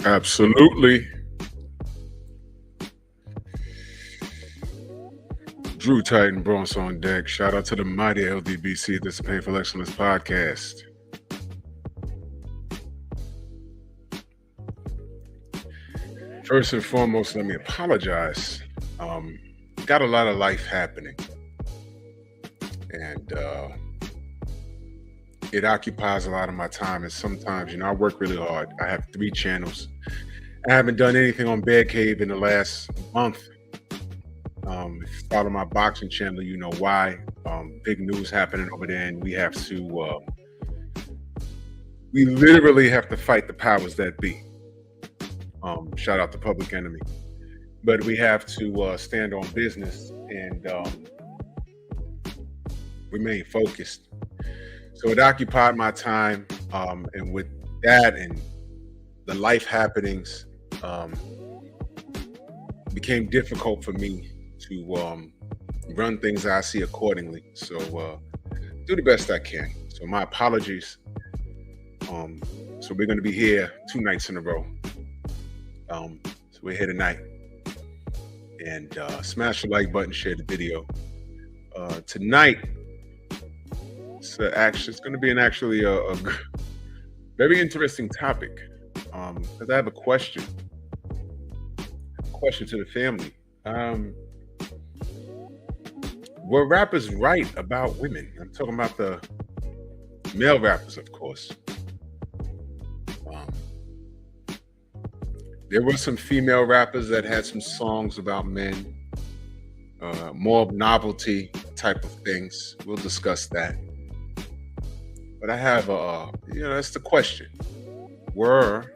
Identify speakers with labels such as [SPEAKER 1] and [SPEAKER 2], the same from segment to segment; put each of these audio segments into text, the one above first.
[SPEAKER 1] Absolutely. Drew Titan Bronx on deck. Shout out to the mighty LDBC. This is Painful Excellence Podcast. First and foremost, let me apologize. Got a lot of life happening. And it occupies a lot of my time. And sometimes, I work really hard. I have 3 channels. I haven't done anything on Bear Cave in the last month. If you follow my boxing channel, you know why. Big news happening over there, and we have to, we literally have to fight the powers that be. Shout out to Public Enemy. But we have to stand on business and remain focused. So it occupied my time, and with that and the life happenings, it became difficult for me to run things I see accordingly. So do the best I can. So my apologies. So we're going to be here 2 nights in a row. So we're here tonight. And smash the like button, share the video. Tonight, it's going to be actually a very interesting topic, because I have a question to the family. Were rappers right about women? I'm talking about the male rappers, of course. There were some female rappers that had some songs about men, more novelty type of things. We'll discuss that. But I have that's the question. Were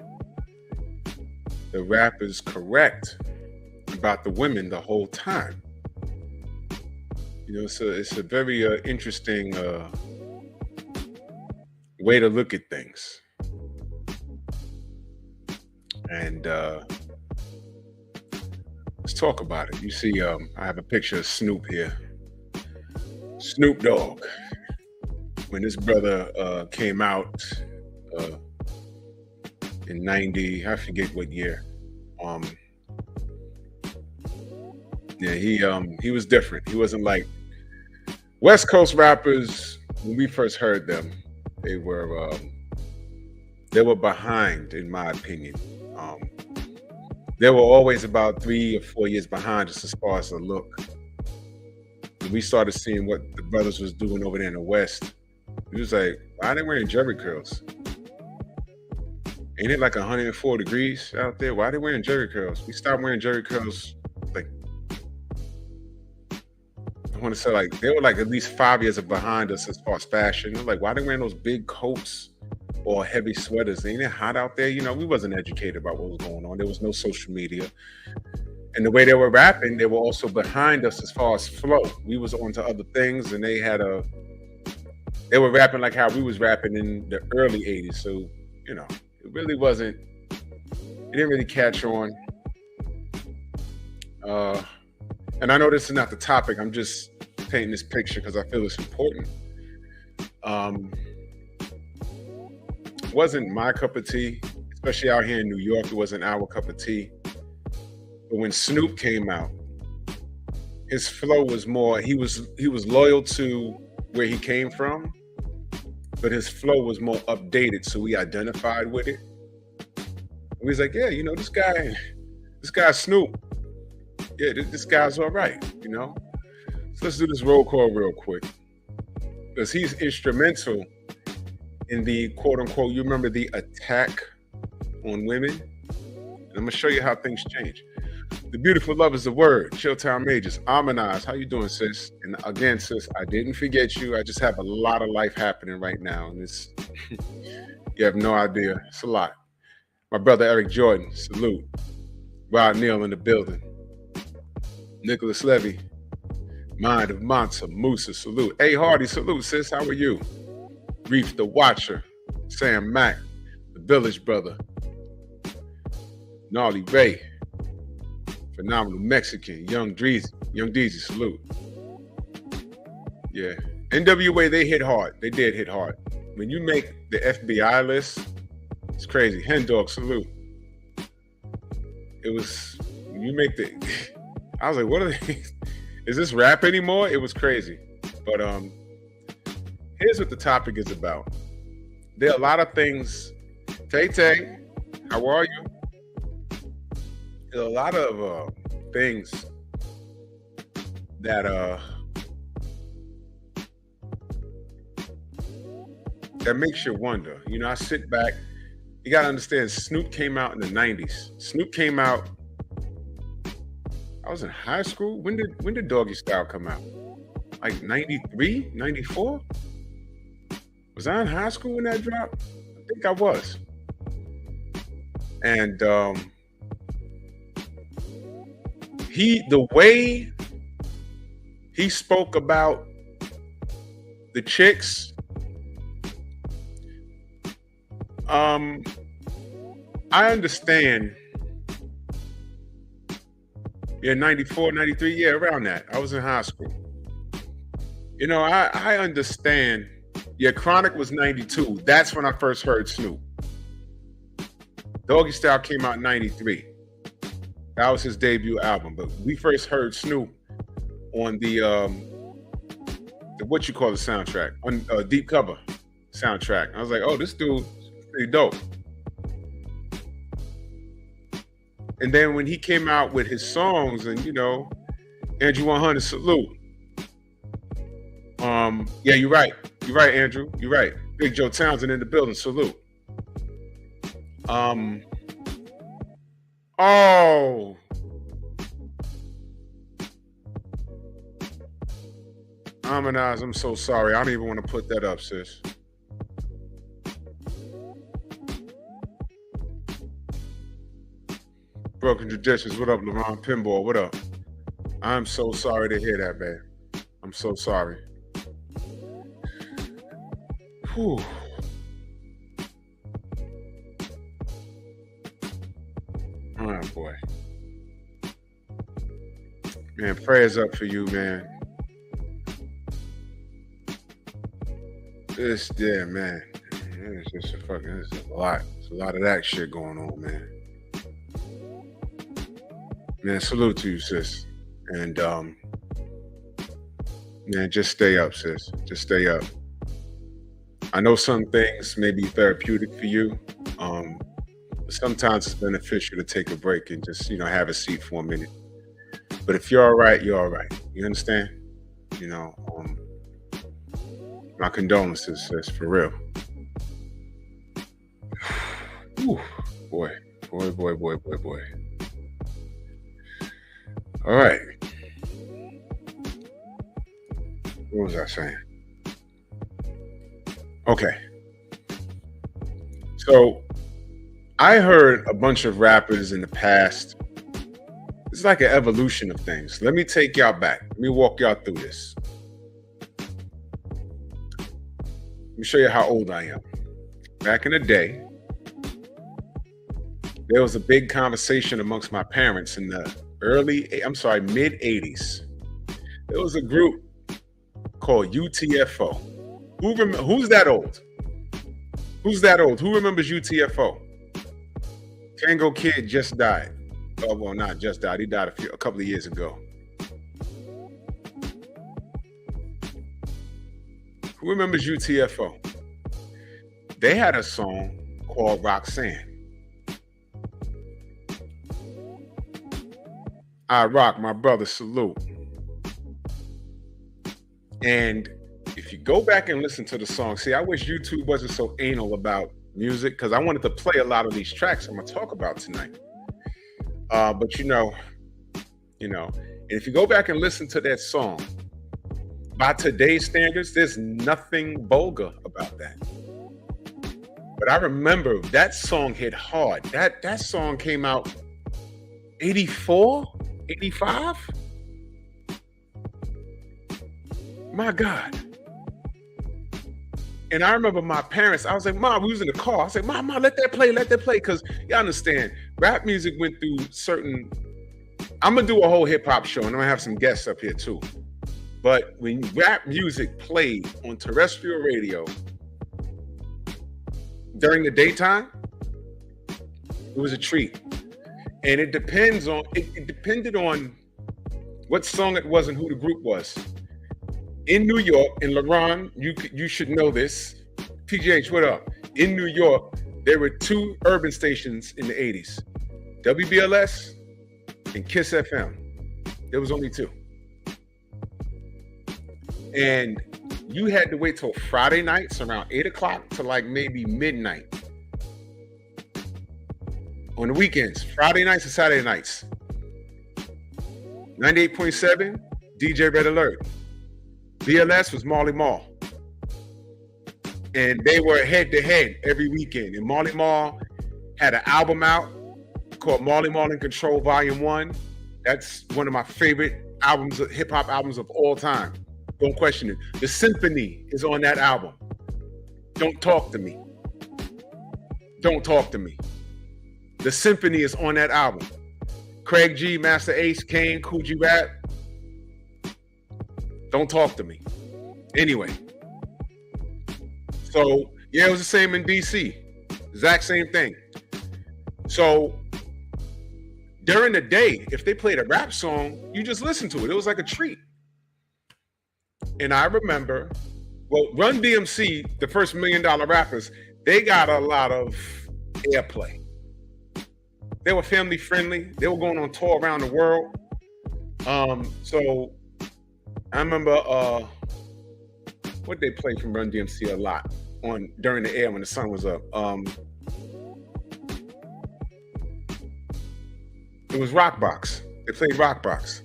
[SPEAKER 1] the rappers correct about the women the whole time? It's a very interesting way to look at things. And let's talk about it. You see, I have a picture of Snoop here. Snoop Dogg. When this brother came out in 90, I forget what year. He was different. He wasn't like West Coast rappers. When we first heard them, they were behind, in my opinion. They were always about 3 or 4 years behind us as far as the look. When we started seeing what the brothers was doing over there in the West, it was like, why are they wearing jerry curls? Ain't it like 104 degrees out there? Why are they wearing jerry curls? We stopped wearing jerry curls, like, I want to say, like, they were like at least 5 years behind us as far as fashion. Like, why are they wearing those big coats or heavy sweaters? Ain't it hot out there? We wasn't educated about what was going on. There was no social media. And the way they were rapping, they were also behind us as far as flow. We was on to other things, and they were rapping like how we was rapping in the early 80s. So, it really wasn't, it didn't really catch on. And I know this is not the topic. I'm just painting this picture because I feel it's important. It wasn't my cup of tea, especially out here in New York. It wasn't our cup of tea. But when Snoop came out, his flow was more, he was loyal to where he came from, but his flow was more updated, so we identified with it. And we was like, yeah, this guy, This guy's Snoop. Yeah, this guy's all right, you know? So let's do this roll call real quick. Because he's instrumental in the quote unquote, you remember the attack on women? And I'm gonna show you how things change. The beautiful love is the word. Chilltown Majors. Amanaz, how you doing, sis? And again, sis, I didn't forget you. I just have a lot of life happening right now. And it's you have no idea. It's a lot. My brother Eric Jordan, salute. Rod Neal in the building. Nicholas Levy, Mind of Monta, Musa, salute. A Hardy, salute, sis. How are you? Reef the Watcher, Sam Mack, the Village Brother, Gnarly Ray, Phenomenal Mexican, Young Deezy, salute. Yeah. NWA, they hit hard. They did hit hard. When you make the FBI list, it's crazy. Hen Dog, salute. It was, when you make the, I was like, what are they? Is this rap anymore? It was crazy. But here's what the topic is about. There are a lot of things. Tay, how are you? There are a lot of things that that makes you wonder. You know, I sit back. You gotta understand, Snoop came out in the 90s. Snoop came out, I was in high school. When did Doggy Style come out? Like 93, 94? Was I in high school when that dropped? I think I was. And the way he spoke about the chicks, I understand. Yeah, 94, 93, yeah, around that. I was in high school. You know, I understand. Yeah, Chronic was 92. That's when I first heard Snoop. Doggy Style came out in 93. That was his debut album. But we first heard Snoop on the what you call the soundtrack, on Deep Cover soundtrack. I was like, oh, this dude's pretty dope. And then when he came out with his songs, and you know, Andrew 100, salute. Yeah, you're right. You're right, Andrew. You're right. Big Joe Townsend in the building, salute. Oh. Amanaz, I'm so sorry. I don't even want to put that up, sis. Broken Traditions, what up, LeBron Pinball, what up? I'm so sorry to hear that, man. I'm so sorry. Whew. Oh, boy. Man, prayers up for you, man. Yeah, man. It's just it's a lot. It's a lot of that shit going on, man. Man, salute to you, sis. And man, just stay up, sis. Just stay up. I know some things may be therapeutic for you. But sometimes it's beneficial to take a break and just, you know, have a seat for a minute. But if you're all right, you're all right. You understand? You know, my condolences, sis, for real. Ooh, boy. All right. What was I saying? Okay. So I heard a bunch of rappers in the past. It's like an evolution of things. Let me take y'all back. Let me walk y'all through this. Let me show you how old I am. Back in the day, there was a big conversation amongst my parents in the mid 80s. There was a group called UTFO. Who's that old? Who's that old? Who remembers UTFO? Tango Kid just died. Oh, well, not just died. He died a couple of years ago. Who remembers UTFO? They had a song called Roxanne. I rock, my brother. Salute. And if you go back and listen to the song, see, I wish YouTube wasn't so anal about music because I wanted to play a lot of these tracks I'm gonna talk about tonight. But and if you go back and listen to that song, by today's standards, there's nothing vulgar about that. But I remember that song hit hard. That song came out 84, 85. My God. And I remember my parents, I was like, Mom, we was in the car. I was like, Mom, let that play. Because you understand, rap music went through certain, I'm going to do a whole hip hop show and I'm going to have some guests up here too. But when rap music played on terrestrial radio during the daytime, it was a treat. And it depended on what song it was and who the group was. In New York, in LaRon, you should know this. PGH, what up? In New York, there were two urban stations in the 80s. WBLS and Kiss FM. There was only two. And you had to wait till Friday nights around 8 o'clock to like maybe midnight. On the weekends, Friday nights and Saturday nights. 98.7, DJ Red Alert. BLS was Marley Marl. And they were head to head every weekend. And Marley Marl had an album out called Marley Marl in Control Volume 1. That's one of my favorite albums, hip hop albums of all time. Don't question it. The Symphony is on that album. Don't Talk to Me. Don't Talk to Me. The Symphony is on that album. Craig G, Master Ace, Kane, Kool G Rap. Don't Talk to Me. Anyway. So, yeah, it was the same in DC. Exact same thing. So, during the day, if they played a rap song, you just listen to it. It was like a treat. And I remember, Run DMC, the first $1 Million Rappers, they got a lot of airplay. They were family friendly. They were going on tour around the world. So I remember what they played from Run DMC a lot during the air when the sun was up. It was Rockbox. They played Rockbox.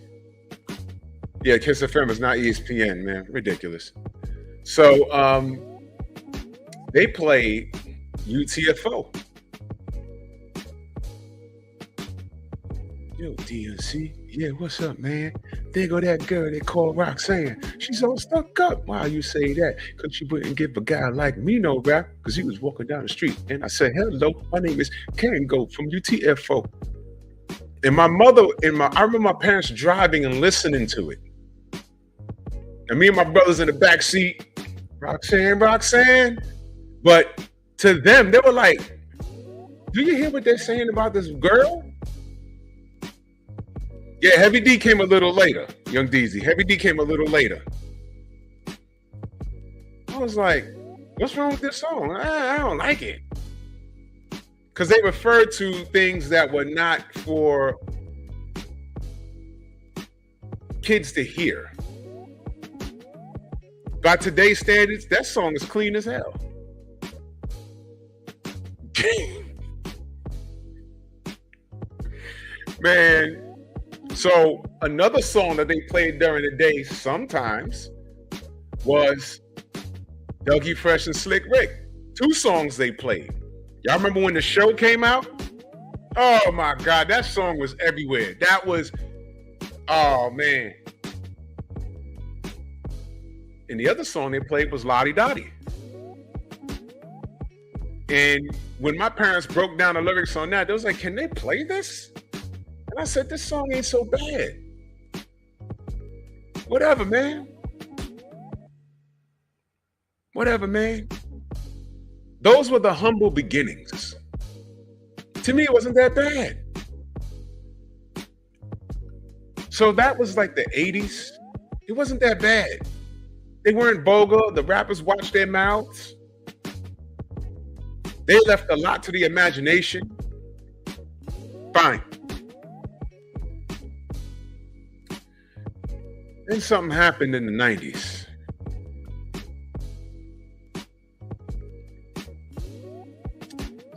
[SPEAKER 1] Yeah, Kiss FM is not ESPN, man. Ridiculous. So they played UTFO. Yo, DNC. Yeah, what's up, man? There go that girl they call Roxanne. She's all stuck up. Why you say that? Because she wouldn't give a guy like me no rap because he was walking down the street. And I said, hello, my name is Kango from UTFO. And my mother, I remember my parents driving and listening to it. And me and my brothers in the back seat, Roxanne. But to them, they were like, do you hear what they're saying about this girl? Yeah, Heavy D came a little later, Young Deezy. Heavy D came a little later. I was like, what's wrong with this song? I don't like it. Because they referred to things that were not for kids to hear. By today's standards, that song is clean as hell. Man. So another song that they played during the day sometimes was Dougie Fresh and Slick Rick. Two songs they played. Y'all remember when the show came out? Oh my God, that song was everywhere. That was, oh man. And the other song they played was Lottie Dottie. And when my parents broke down the lyrics on that, they was like, can they play this? And I said, this song ain't so bad. Whatever, man. Whatever, man. Those were the humble beginnings. To me, it wasn't that bad. So that was like the 80s. It wasn't that bad. They weren't vulgar. The rappers watched their mouths. They left a lot to the imagination. Fine. Then something happened in the 90s.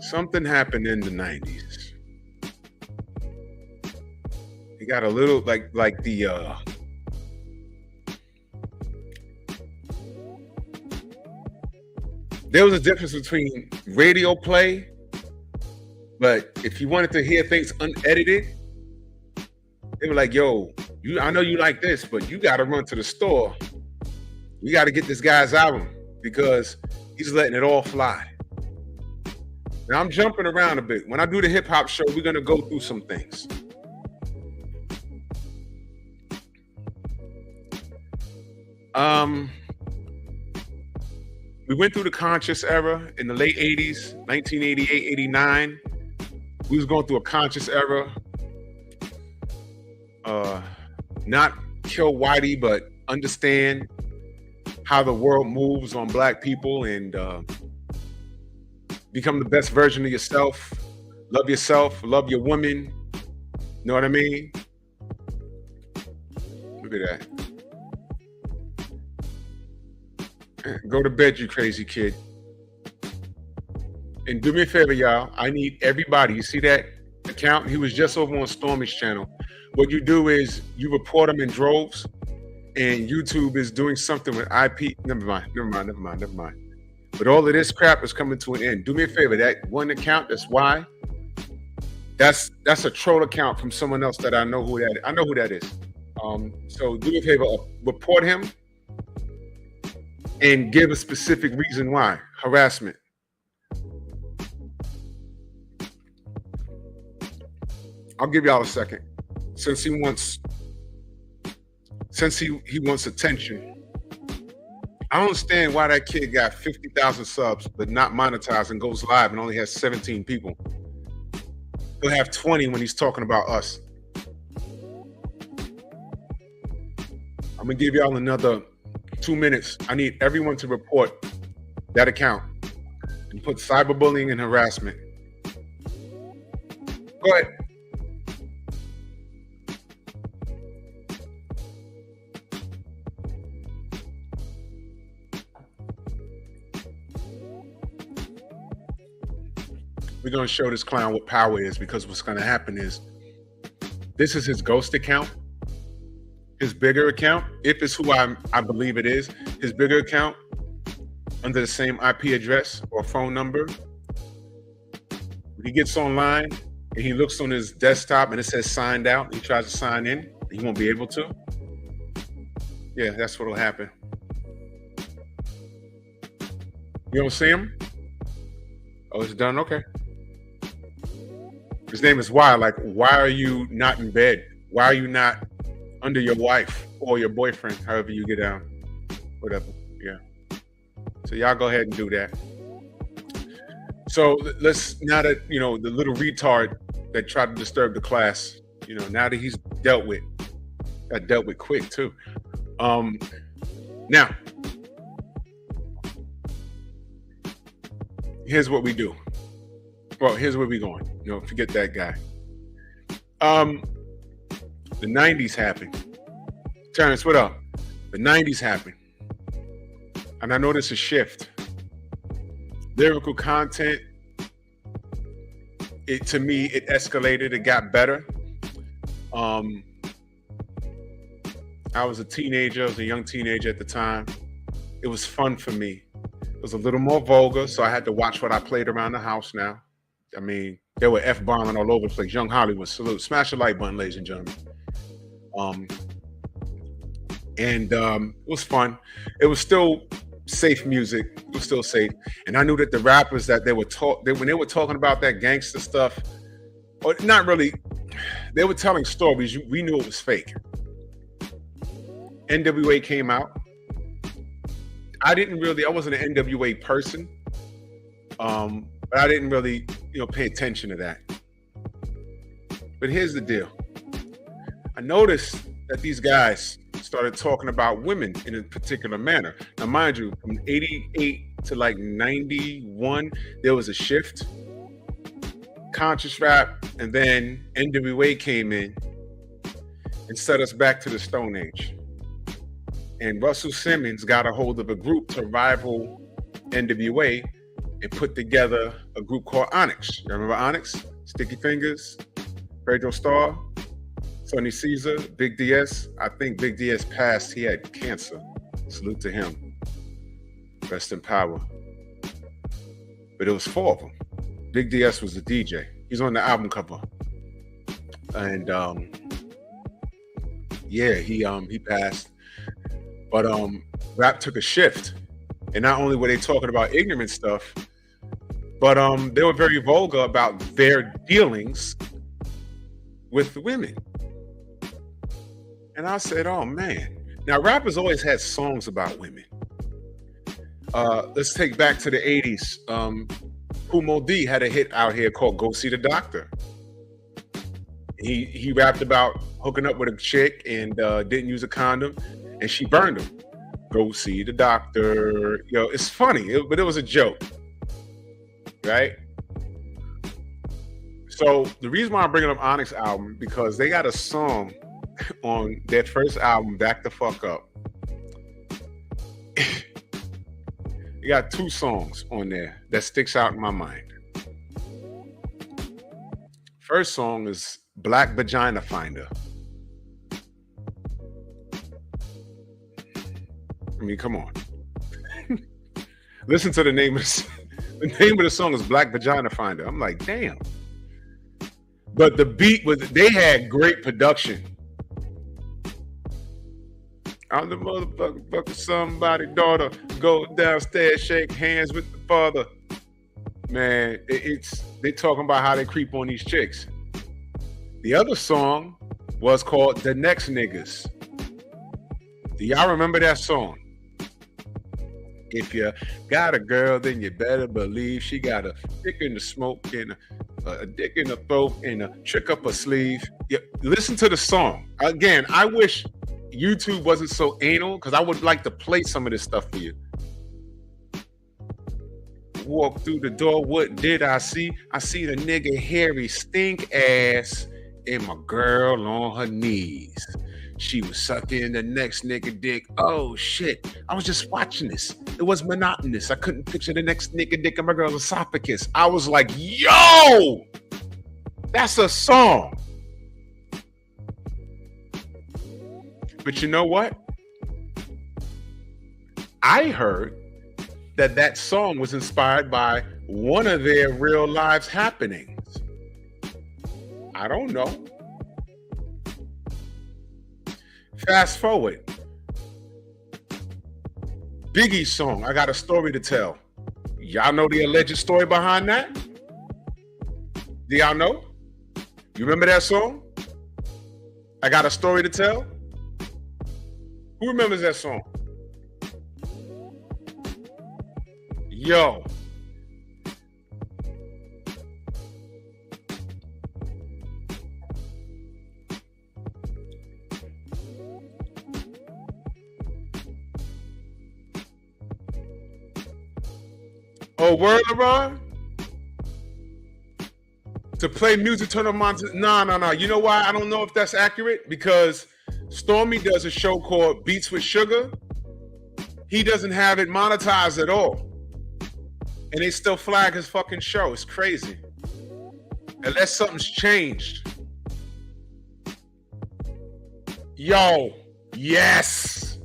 [SPEAKER 1] Something happened in the 90s. It got a little like there was a difference between radio play, but if you wanted to hear things unedited, they were like, yo, I know you like this, but you gotta run to the store. You gotta get this guy's album because he's letting it all fly. Now I'm jumping around a bit. When I do the hip hop show, we're gonna go through some things. We went through the conscious era in the late 80s, 1988, 89. We was going through a conscious era. Not kill whitey, but understand how the world moves on black people and become the best version of yourself. Love your woman. You know what I mean? Look at that. Go to bed, you crazy kid. And do me a favor, y'all. I need everybody. You see that account? He was just over on Stormy's channel. What you do is you report them in droves, and YouTube is doing something with IP. Never mind. But all of this crap is coming to an end. Do me a favor. That one account, that's why. That's a troll account from someone else that I know who that is. I know who that is. So do me a favor. Report him. And give a specific reason why. Harassment. I'll give y'all a second. Since he wants attention. I don't understand why that kid got 50,000 subs but not monetized and goes live and only has 17 people. He'll have 20 when he's talking about us. I'm gonna give y'all another 2 minutes. I need everyone to report that account and put cyberbullying and harassment. Go ahead. We're going to show this clown what power is, because what's going to happen is this is his ghost account. His bigger account, if it's who I believe it is, his bigger account under the same IP address or phone number. When he gets online and he looks on his desktop and it says signed out, and he tries to sign in, he won't be able to. Yeah, that's what'll happen. You don't see him? Oh, it's done? Okay. His name is Why. Like, why are you not in bed? Why are you not under your wife or your boyfriend, however you get down? Whatever. Yeah. So y'all go ahead and do that. So let's, now that, the little retard that tried to disturb the class, now that he's got dealt with quick too. Now, here's what we do. Well, here's where we're going. Forget that guy. The 90s happened. Terrence, what up? The 90s happened. And I noticed a shift. Lyrical content, to me, it escalated. It got better. I was a teenager. I was a young teenager at the time. It was fun for me. It was a little more vulgar, so I had to watch what I played around the house now. I mean, there were F-bombing all over the place. Young Hollywood, salute. Smash the like button, ladies and gentlemen. It was fun. It was still safe music. It was still safe. And I knew that the rappers that when they were talking about that gangster stuff, or not really, they were telling stories. We knew it was fake. NWA came out. I wasn't an NWA person. But I didn't really, pay attention to that. But here's the deal. I noticed that these guys started talking about women in a particular manner. Now, mind you, from 88 to like 91, there was a shift. Conscious rap, and then NWA came in and set us back to the Stone Age. And Russell Simmons got a hold of a group to rival NWA and put together a group called Onyx. You remember Onyx? Sticky Fingers, Pedro Starr, Sonny Caesar, Big DS. I think Big DS passed. He had cancer. Salute to him. Rest in power. But it was 4 of them. Big DS was the DJ. He's on the album cover. And yeah, he passed. But rap took a shift. And not only were they talking about ignorant stuff, but they were very vulgar about their dealings with women. And I said, oh man. Now rappers always had songs about women. Let's take back to the 80s. Kumo D had a hit out here called Go See the Doctor. He rapped about hooking up with a chick and didn't use a condom, and she burned him. Go see the doctor. You know, it's funny, but it was a joke, right? So the reason why I'm bringing up Onyx album, because they got a song on their first album, Back the Fuck Up. You got 2 songs on there that sticks out in my mind. First song is Black Vagina Finder. I mean, come on. Listen to the name of the name of the song is Black Vagina Finder. I'm like, damn. But the beat was, they had great production. I'm the motherfucker, somebody daughter, go downstairs, shake hands with the father. Man, they talking about how they creep on these chicks. The other song was called The Next Niggas. Do y'all remember that song? If you got a girl, then you better believe she got a dick in the smoke and a dick in the throat and a trick up her sleeve. Yeah, listen to the song. Again, I wish YouTube wasn't so anal, because I would like to play some of this stuff for you. Walk through the door, what did I see? I see the nigga hairy stink ass and my girl on her knees. She was sucking the next nigga dick. Oh shit, I was just watching this. It was monotonous. I couldn't picture the next nigga dick in my girl's esophagus. I was like, yo, that's a song. But you know what? I heard that song was inspired by one of their real lives happenings. I don't know. Fast forward. Biggie's song, I Got a Story to Tell. Y'all know the alleged story behind that? Do y'all know? You remember that song? I Got a Story to Tell? Who remembers that song? Yo. Oh, word, LeBron? To play music, turn on monitors? No. You know why I don't know if that's accurate? Because Stormy does a show called Beats with Sugar. He doesn't have it monetized at all. And they still flag his fucking show. It's crazy. Unless something's changed. Yo, yes.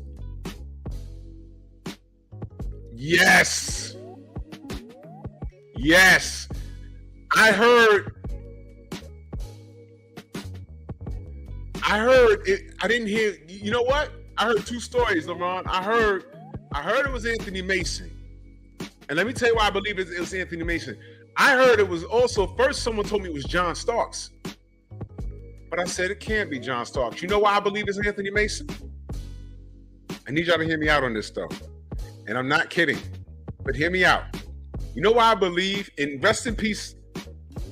[SPEAKER 1] Yes. Yes. I heard it. I didn't hear, you know what? I heard 2 stories, LeBron. I heard it was Anthony Mason. And let me tell you why I believe it was Anthony Mason. I heard it was also, first someone told me it was John Starks. But I said it can't be John Starks. You know why I believe it's Anthony Mason? I need y'all to hear me out on this stuff. And I'm not kidding. But hear me out. You know why I believe, and rest in peace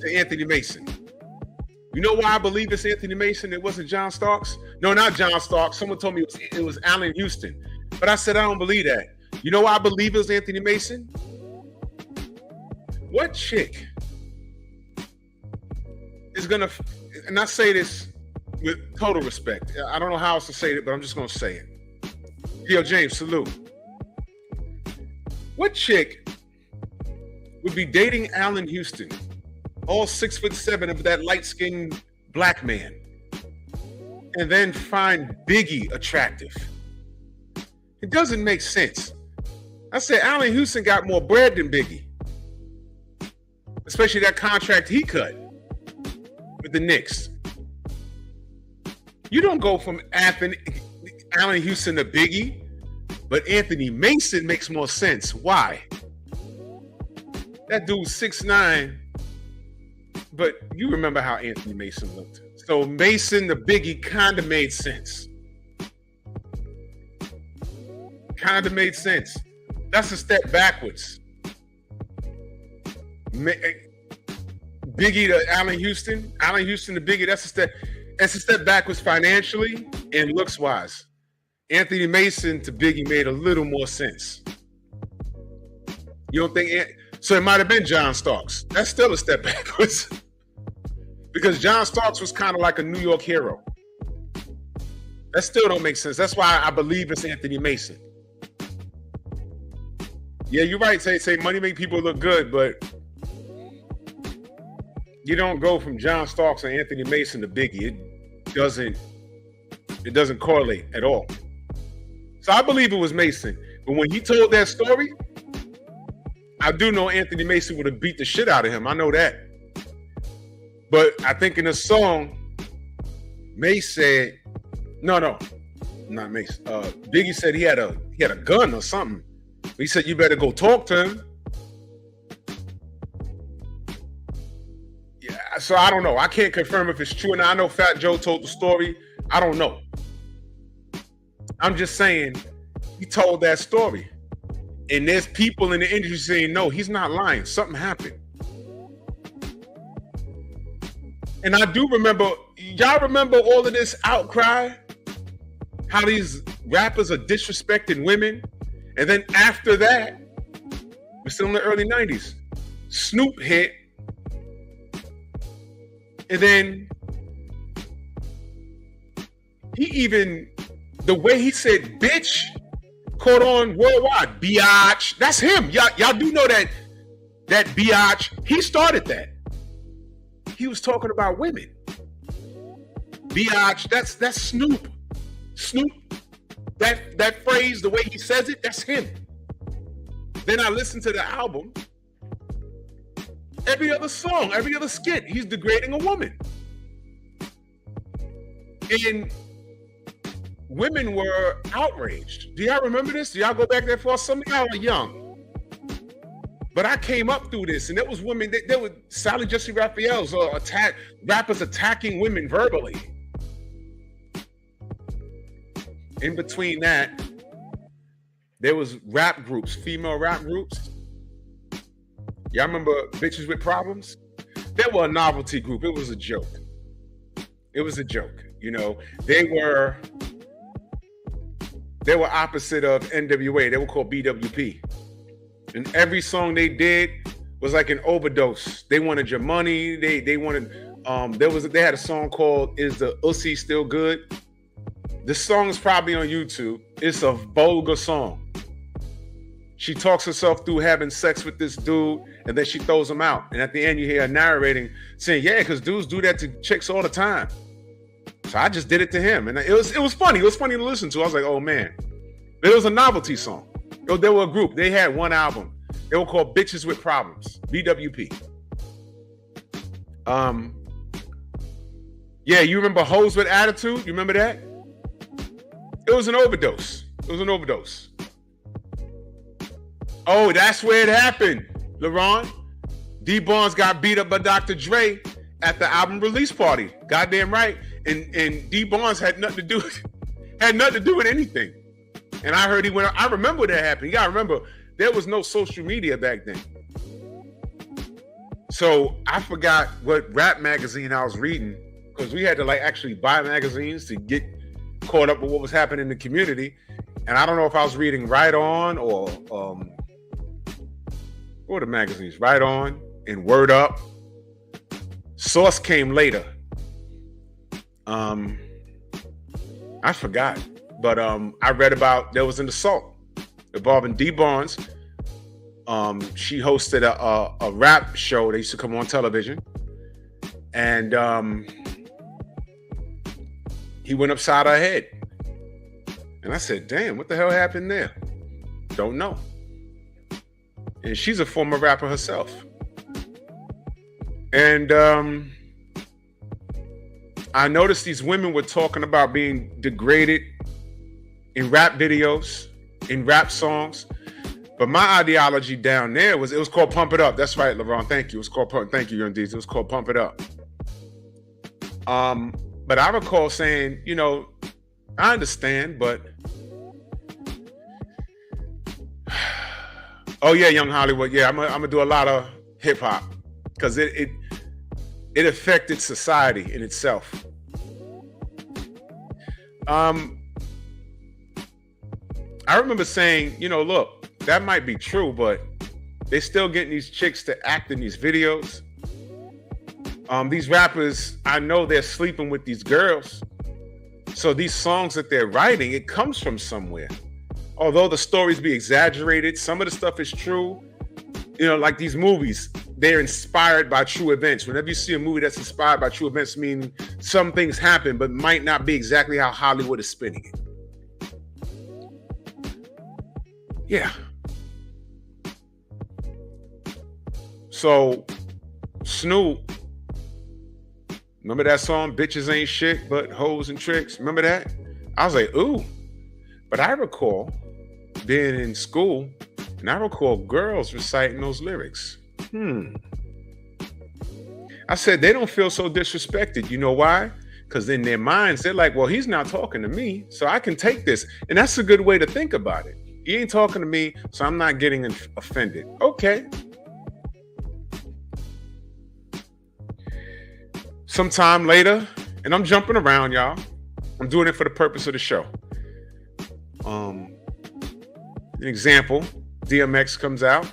[SPEAKER 1] to Anthony Mason. You know why I believe it's Anthony Mason? It wasn't John Starks? No, not John Starks. Someone told me it was Allen Houston. But I said, I don't believe that. You know why I believe it was Anthony Mason? What chick is gonna, and I say this with total respect. I don't know how else to say it, but I'm just gonna say it. Yo, James, salute. What chick would be dating Allen Houston, all 6'7" of that light-skinned black man, and then find Biggie attractive? It doesn't make sense. I said Allen Houston got more bread than Biggie, especially that contract he cut with the Knicks. You don't go from Allen Houston to Biggie, but Anthony Mason makes more sense. Why? That dude's 6'9", but you remember how Anthony Mason looked. So Mason to Biggie kind of made sense. Kind of made sense. That's a step backwards. Biggie to Allen Houston to Biggie, that's a step backwards financially and looks wise. Anthony Mason to Biggie made a little more sense. You don't think? So it might have been John Starks. That's still a step backwards. Because John Starks was kind of like a New York hero. That still don't make sense. That's why I believe it's Anthony Mason. Yeah, you're right. Say money make people look good, but you don't go from John Starks and Anthony Mason to Biggie. It doesn't correlate at all. So I believe it was Mason. But when he told that story, I do know Anthony Mason would have beat the shit out of him. I know that. But I think in the song, Mace said, no, not Mace. Biggie said he had a gun or something. He said, you better go talk to him. Yeah, so I don't know. I can't confirm if it's true. And I know Fat Joe told the story. I don't know. I'm just saying he told that story. And there's people in the industry saying, no, he's not lying. Something happened. And I do remember, y'all remember all of this outcry? How these rappers are disrespecting women? And then after that, we're still in the early 90s, Snoop hit. And then the way he said bitch caught on worldwide. Biatch, that's him. Y'all do know that Biatch, he started that. He was talking about women. Biatch, that's Snoop. Snoop, that phrase, the way he says it, that's him. Then I listened to the album. Every other song, every other skit, he's degrading a woman. And women were outraged. Do y'all remember this? Do y'all go back that far? Some of y'all are young. But I came up through this, and there was women, there were Sally Jesse Raphael's rappers attacking women verbally. In between that, there was rap groups, female rap groups. Y'all remember Bitches with Problems? They were a novelty group. It was a joke. It was a joke. You know, they were opposite of NWA. They were called BWP. And every song they did was like an overdose. They wanted your money. They wanted. They had a song called "Is the Ussy Still Good?" This song is probably on YouTube. It's a vulgar song. She talks herself through having sex with this dude, and then she throws him out. And at the end, you hear her narrating, saying, "Yeah, because dudes do that to chicks all the time. So I just did it to him." And it was funny. It was funny to listen to. I was like, "Oh man!" But it was a novelty song. They were a group. They had one album. They were called Bitches with Problems, BWP. Yeah, you remember Hoes with Attitude? You remember that? It was an overdose. It was an overdose. Oh, that's where it happened, LeRon. D Barnes got beat up by Dr. Dre at the album release party. Goddamn right. And D Barnes had nothing to do with anything. And I heard he went. I remember that happened. You gotta remember, there was no social media back then. So I forgot what rap magazine I was reading, because we had to actually buy magazines to get caught up with what was happening in the community. And I don't know if I was reading Right On or what were the magazines? Right On and Word Up. Source came later. I forgot. but I read about there was an assault involving D Barnes. She hosted a rap show that used to come on television, and he went upside her head. And I said, damn, what the hell happened there? Don't know. And she's a former rapper herself. And I noticed these women were talking about being degraded in rap videos, in rap songs. But my ideology down there it was called Pump It Up. That's right, LeBron. Thank you. It was called thank you, Young D's. It was called Pump It Up. But I recall saying, you know, I understand, but oh yeah, Young Hollywood. Yeah, I'm gonna do a lot of hip hop because it affected society in itself. I remember saying, you know, look, that might be true, but they still getting these chicks to act in these videos. These rappers, I know they're sleeping with these girls. So these songs that they're writing, it comes from somewhere. Although the stories be exaggerated, some of the stuff is true. You know, like these movies, they're inspired by true events. Whenever you see a movie that's inspired by true events, meaning some things happen, but might not be exactly how Hollywood is spinning it. Yeah. So, Snoop, remember that song, Bitches Ain't Shit But Hoes and Tricks? Remember that? I was like, ooh. But I recall being in school, and I recall girls reciting those lyrics. I said, they don't feel so disrespected. You know why? Because in their minds, they're like, well, he's not talking to me, so I can take this. And that's a good way to think about it. He ain't talking to me, so I'm not getting offended. Okay. Sometime later, and I'm jumping around, y'all. I'm doing it for the purpose of the show. An example, DMX comes out.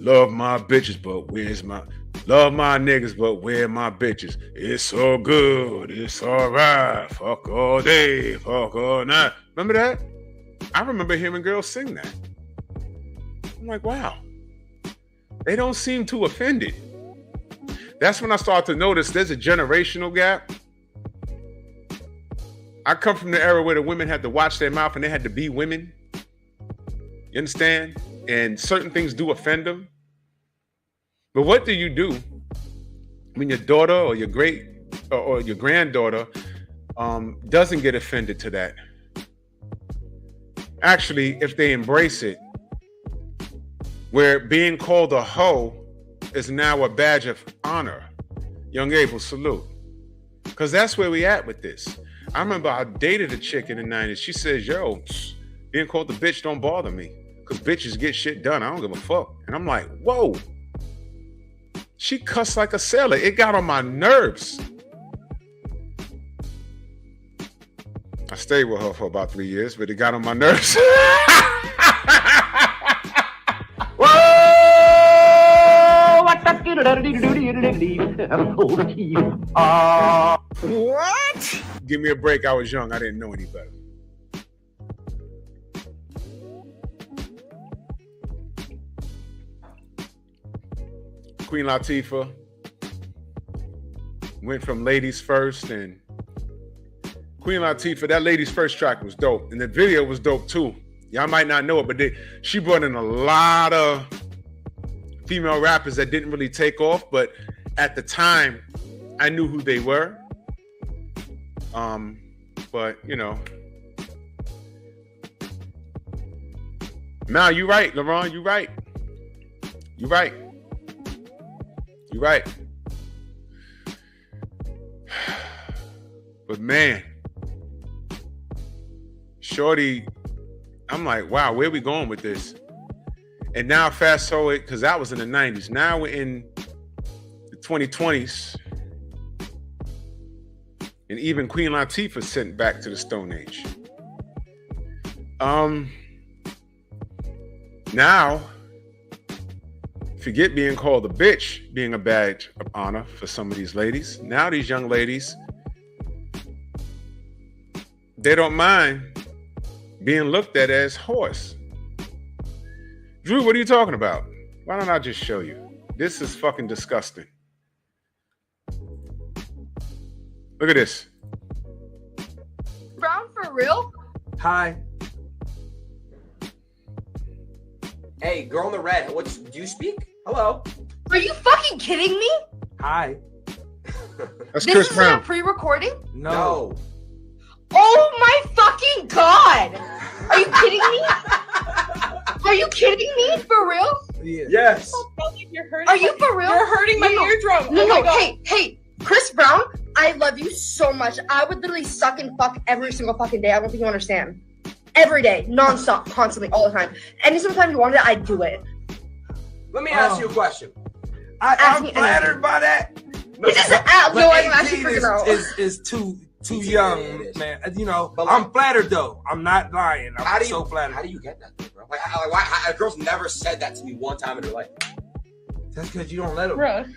[SPEAKER 1] Love my bitches, but where's my... Love my niggas, but where my bitches? It's so good, it's all right. Fuck all day, fuck all night. Remember that? I remember hearing girls sing that. I'm like, wow. They don't seem too offended. That's when I started to notice there's a generational gap. I come from the era where the women had to watch their mouth and they had to be women. You understand? And certain things do offend them. But what do you do when your daughter or your or your granddaughter doesn't get offended to that? Actually, if they embrace it, where being called a hoe is now a badge of honor. Young Abel, salute. Because that's where we at with this. I remember I dated a chick in the 90s. She says, yo, being called a bitch don't bother me. Because bitches get shit done. I don't give a fuck. And I'm like, whoa. She cussed like a sailor. It got on my nerves. I stayed with her for about 3 years, but it got on my nerves. What? Give me a break. I was young. I didn't know any better. Queen Latifah went from Ladies First, and Queen Latifah, that Ladies First track was dope, and the video was dope too. Y'all might not know it, but she brought in a lot of female rappers that didn't really take off, but at the time, I knew who they were. But you know, now you're right, LeBron. You're right. You're right. You're right. But man, Shorty, I'm like, wow, where are we going with this? And now fast forward, because that was in the 90s. Now we're in the 2020s. And even Queen Latifah sent back to the Stone Age. Now, forget being called a bitch being a badge of honor for some of these ladies. Now these young ladies they don't mind being looked at as horse. Drew, what are you talking about? Why don't I just show you? This is fucking disgusting. Look at this.
[SPEAKER 2] Brown for real?
[SPEAKER 3] Hi.
[SPEAKER 4] Hey, girl in the red, do you speak? Hello?
[SPEAKER 2] Are you fucking kidding me?
[SPEAKER 3] Hi.
[SPEAKER 1] That's
[SPEAKER 2] This
[SPEAKER 1] Chris
[SPEAKER 2] isn't
[SPEAKER 1] Brown.
[SPEAKER 2] a pre-recording?
[SPEAKER 3] No.
[SPEAKER 2] Oh my fucking god! Are you kidding me? Are you kidding me? For real?
[SPEAKER 3] Yeah.
[SPEAKER 4] Yes.
[SPEAKER 5] You're hurting.
[SPEAKER 2] Are you for real?
[SPEAKER 5] You're hurting my eardrum.
[SPEAKER 2] No,
[SPEAKER 5] Oh my
[SPEAKER 2] no,
[SPEAKER 5] God.
[SPEAKER 2] hey, Chris Brown, I love you so much. I would literally suck and fuck every single fucking day. I don't think you understand. Every day, nonstop, constantly, all the time. Any single time you wanted it, I'd do it.
[SPEAKER 4] Let me ask you a question.
[SPEAKER 2] Ask
[SPEAKER 3] I'm
[SPEAKER 2] me
[SPEAKER 3] flattered
[SPEAKER 2] anything.
[SPEAKER 3] by that.
[SPEAKER 2] It's just an app. No, I'm actually
[SPEAKER 3] 18
[SPEAKER 2] freaking out.
[SPEAKER 3] is too
[SPEAKER 4] 18,
[SPEAKER 3] young,
[SPEAKER 4] it is.
[SPEAKER 3] man. You know,
[SPEAKER 4] But
[SPEAKER 3] I'm flattered though. I'm not lying.
[SPEAKER 4] How
[SPEAKER 3] I'm
[SPEAKER 4] do you,
[SPEAKER 3] so flattered.
[SPEAKER 4] How do you get that, though, bro? Like, why a girl's never said that to me one time in her life.
[SPEAKER 3] That's because you don't let them.
[SPEAKER 5] Bruh.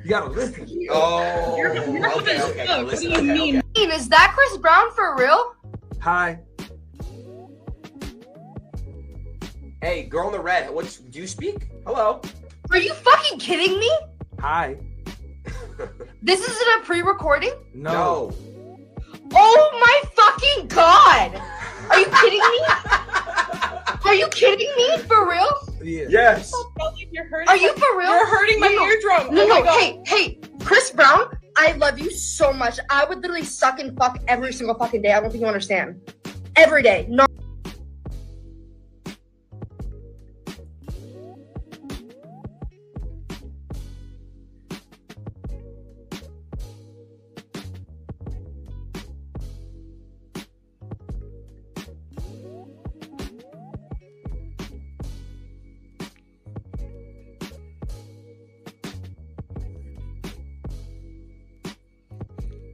[SPEAKER 3] You gotta listen.
[SPEAKER 4] Oh,
[SPEAKER 5] You're
[SPEAKER 4] okay.
[SPEAKER 5] What
[SPEAKER 4] Listen,
[SPEAKER 5] do you
[SPEAKER 4] okay.
[SPEAKER 5] mean?
[SPEAKER 2] Is that Chris Brown for real?
[SPEAKER 3] Hi.
[SPEAKER 4] Hey, girl in the red, do you speak? Hello?
[SPEAKER 2] Are you fucking kidding me?
[SPEAKER 3] Hi.
[SPEAKER 2] This isn't a pre-recording?
[SPEAKER 3] No.
[SPEAKER 2] Oh my fucking god! Are you kidding me? Are you kidding me? For real?
[SPEAKER 3] Yeah.
[SPEAKER 4] Yes.
[SPEAKER 5] You're hurting.
[SPEAKER 2] Are you for real?
[SPEAKER 5] You're hurting my eardrum.
[SPEAKER 2] No,
[SPEAKER 5] Oh my
[SPEAKER 2] no,
[SPEAKER 5] God.
[SPEAKER 2] hey, Chris Brown, I love you so much. I would literally suck and fuck every single fucking day. I don't think you understand. Every day. No.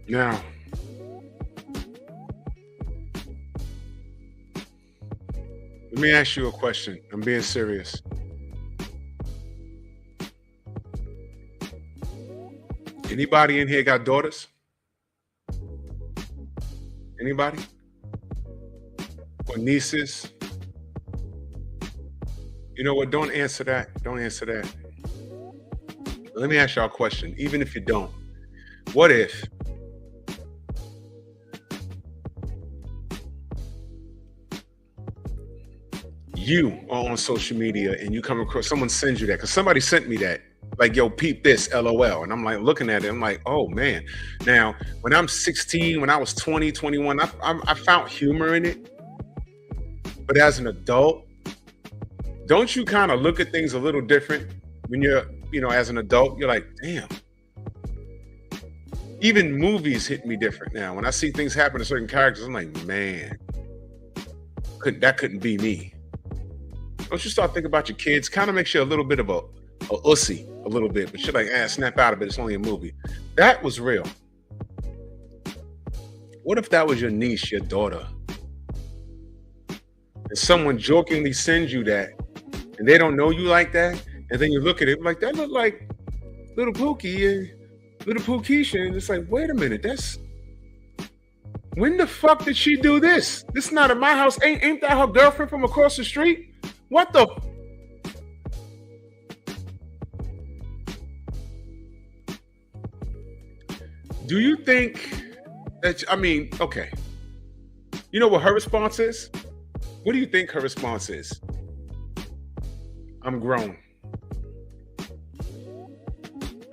[SPEAKER 1] Now, let me ask you a question. I'm being serious. Anybody in here got daughters? Anybody? Or nieces? You know what? Don't answer that. Don't answer that. Let me ask y'all a question. Even if you don't, what if you are on social media and you come across, someone sends you that, because somebody sent me that, like, yo, peep this, LOL. And I'm like looking at it, I'm like, oh man. Now, when I'm 16, when I was 20, 21, I found humor in it. But as an adult, don't you kind of look at things a little different when you're, as an adult? You're like, damn. Even movies hit me different now. When I see things happen to certain characters, I'm like, man, that couldn't be me. Don't you start thinking about your kids? Kind of makes you a little bit of a ussy, a little bit, but you're like, snap out of it. It's only a movie. That was real. What if that was your niece, your daughter, and someone jokingly sends you that, and they don't know you like that, and then you look at it like, that look like little Pookie and little Pookisha, and it's like, wait a minute, when the fuck did she do this? This is not at my house. Ain't that her girlfriend from across the street? What the? Do you think that, okay. You know what her response is? What do you think her response is? I'm grown.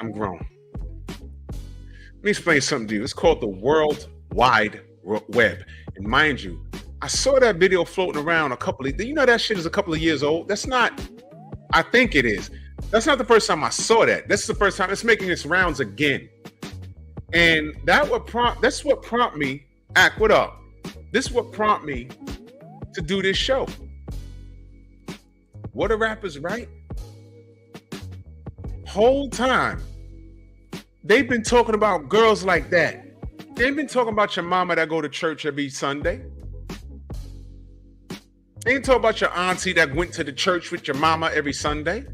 [SPEAKER 1] I'm grown. Let me explain something to you. It's called the World Wide Web. And mind you, I saw that video floating around that shit is a couple of years old. That's not, I think it is. That's not the first time I saw that. This is the first time it's making its rounds again. And that's what prompted me, Ack, what up? This is what prompted me to do this show. What a rapper's right? Whole time, they've been talking about girls like that. They've been talking about your mama that go to church every Sunday. They ain't talking about your auntie that went to the church with your mama every Sunday.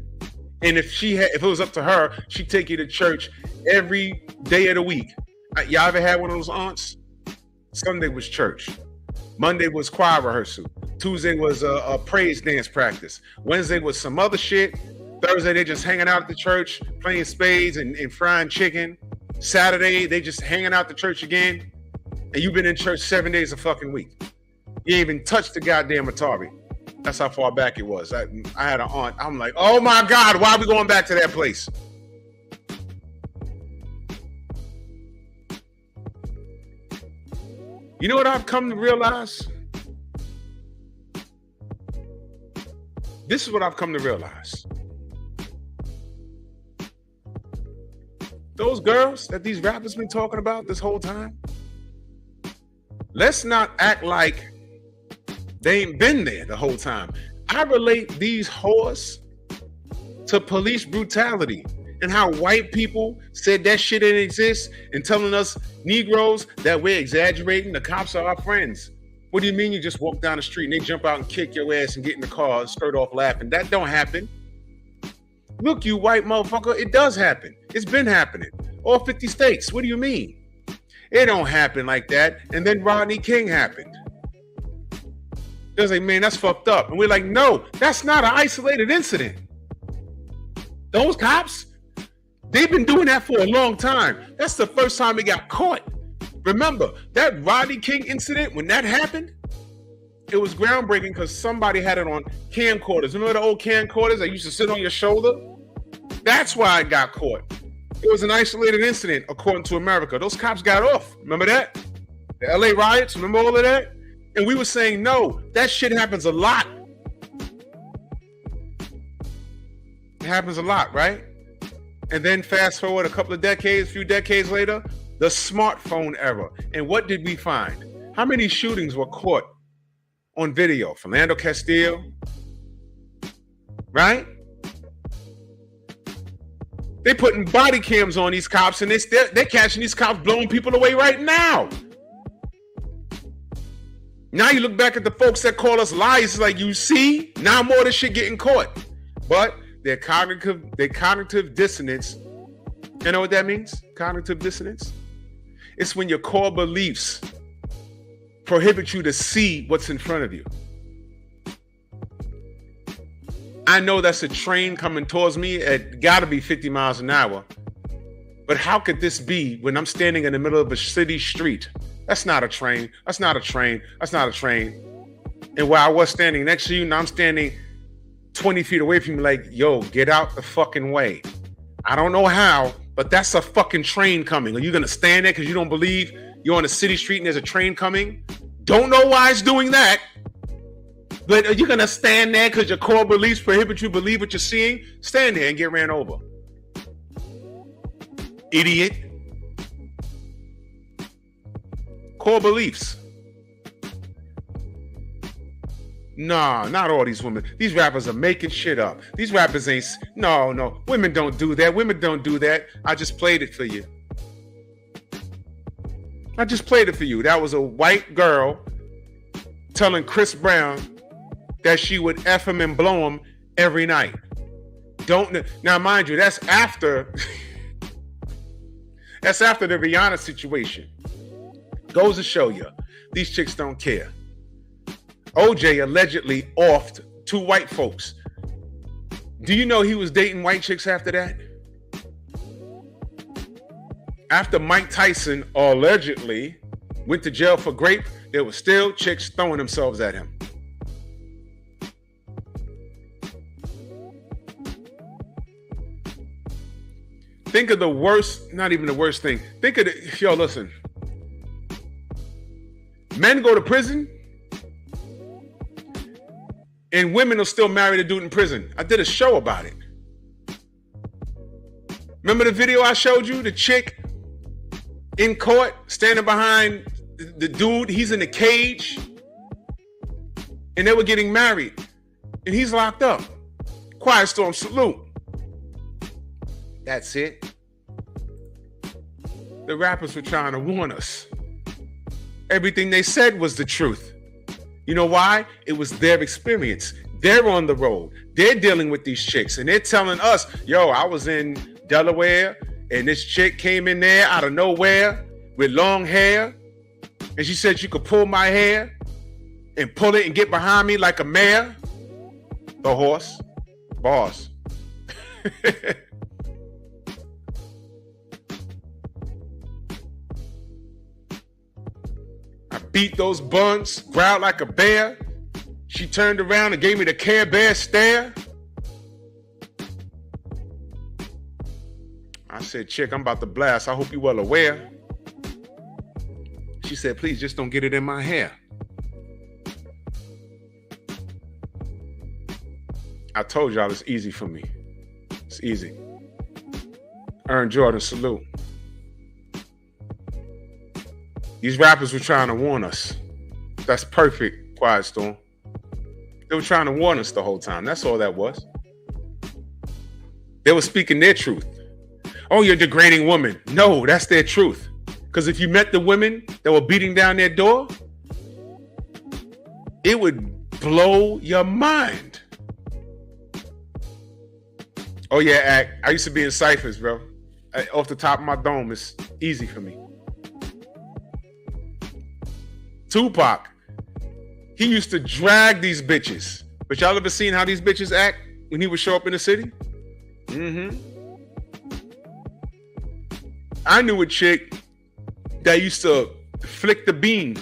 [SPEAKER 1] And if it was up to her, she'd take you to church every day of the week. Y'all ever had one of those aunts? Sunday was church. Monday was choir rehearsal. Tuesday was a praise dance practice. Wednesday was some other shit. Thursday, they just hanging out at the church, playing spades and frying chicken. Saturday, they just hanging out at the church again. And you've been in church 7 days a fucking week. You ain't even touched the goddamn Atari. That's how far back it was. I had an aunt. I'm like, oh my God, why are we going back to that place? You know what I've come to realize? This is what I've come to realize. Those girls that these rappers been talking about this whole time, let's not act like they ain't been there the whole time. I relate these whores to police brutality and how white people said that shit didn't exist and telling us Negroes that we're exaggerating. The cops are our friends. What do you mean you just walk down the street and they jump out and kick your ass and get in the car and skirt off laughing? That don't happen. Look, you white motherfucker, it does happen. It's been happening. All 50 states. What do you mean? It don't happen like that. And then Rodney King happened. They're like, man, that's fucked up. And we're like, no, that's not an isolated incident. Those cops, they've been doing that for a long time. That's the first time they got caught. Remember, that Rodney King incident, when that happened, it was groundbreaking because somebody had it on camcorders. Remember the old camcorders that used to sit on your shoulder? That's why it got caught. It was an isolated incident, according to America. Those cops got off. Remember that? The LA riots, remember all of that? And we were saying, no, that shit happens a lot. It happens a lot, right? And then fast forward a couple of decades, few decades later, the smartphone era. And what did we find? How many shootings were caught on video? Philando Castile, right? They putting body cams on these cops and they're catching these cops blowing people away right now. Now you look back at the folks that call us liars, like, you see, now more of this shit getting caught. But their cognitive dissonance, you know what that means? Cognitive dissonance? It's when your core beliefs prohibit you to see what's in front of you. I know that's a train coming towards me at gotta be 50 miles an hour. But how could this be when I'm standing in the middle of a city street? That's not a train. That's not a train. That's not a train. And while I was standing next to you, now I'm standing 20 feet away from you like, yo, get out the fucking way. I don't know how, but that's a fucking train coming. Are you going to stand there because you don't believe you're on a city street and there's a train coming? Don't know why it's doing that. But are you going to stand there because your core beliefs prohibit you to believe what you're seeing? Stand there and get ran over. Idiot. Core beliefs. Nah, not all these women. These rappers are making shit up. These rappers ain't... No. Women don't do that. Women don't do that. I just played it for you. That was a white girl telling Chris Brown that she would F him and blow him every night. Now, mind you, that's after... that's after the Rihanna situation. Goes to show you, these chicks don't care. OJ allegedly offed 2 white folks. Do you know he was dating white chicks after that? After Mike Tyson allegedly went to jail for rape, there were still chicks throwing themselves at him. Think of the worst, not even the worst thing. Think of it, yo, listen. Men go to prison, and women will still marry the dude in prison. I did a show about it. Remember the video I showed you? The chick in court, standing behind the dude. He's in a cage, and they were getting married, and he's locked up. Quiet storm salute. That's it. The rappers were trying to warn us. Everything they said was the truth. You know why? It was their experience. They're on the road. They're dealing with these chicks, and they're telling us, yo, I was in Delaware, and this chick came in there out of nowhere with long hair, And she said you could pull my hair and pull it and get behind me like a mare. The horse. Boss. I beat those buns, growled like a bear. She turned around and gave me the Care Bear stare. I said, chick, I'm about to blast. I hope you're well aware. She said, please just don't get it in my hair. I told y'all it's easy for me. It's easy. Earn Jordan, salute. These rappers were trying to warn us. That's perfect, Quiet Storm. They were trying to warn us the whole time. That's all that was. They were speaking their truth. Oh, you're degrading women. No, that's their truth. Because if you met the women that were beating down their door, it would blow your mind. Oh yeah, I used to be in ciphers, bro. Off the top of my dome, it's easy for me. Tupac, he used to drag these bitches. But y'all ever seen how these bitches act when he would show up in the city? Mm-hmm. I knew a chick that used to flick the bean.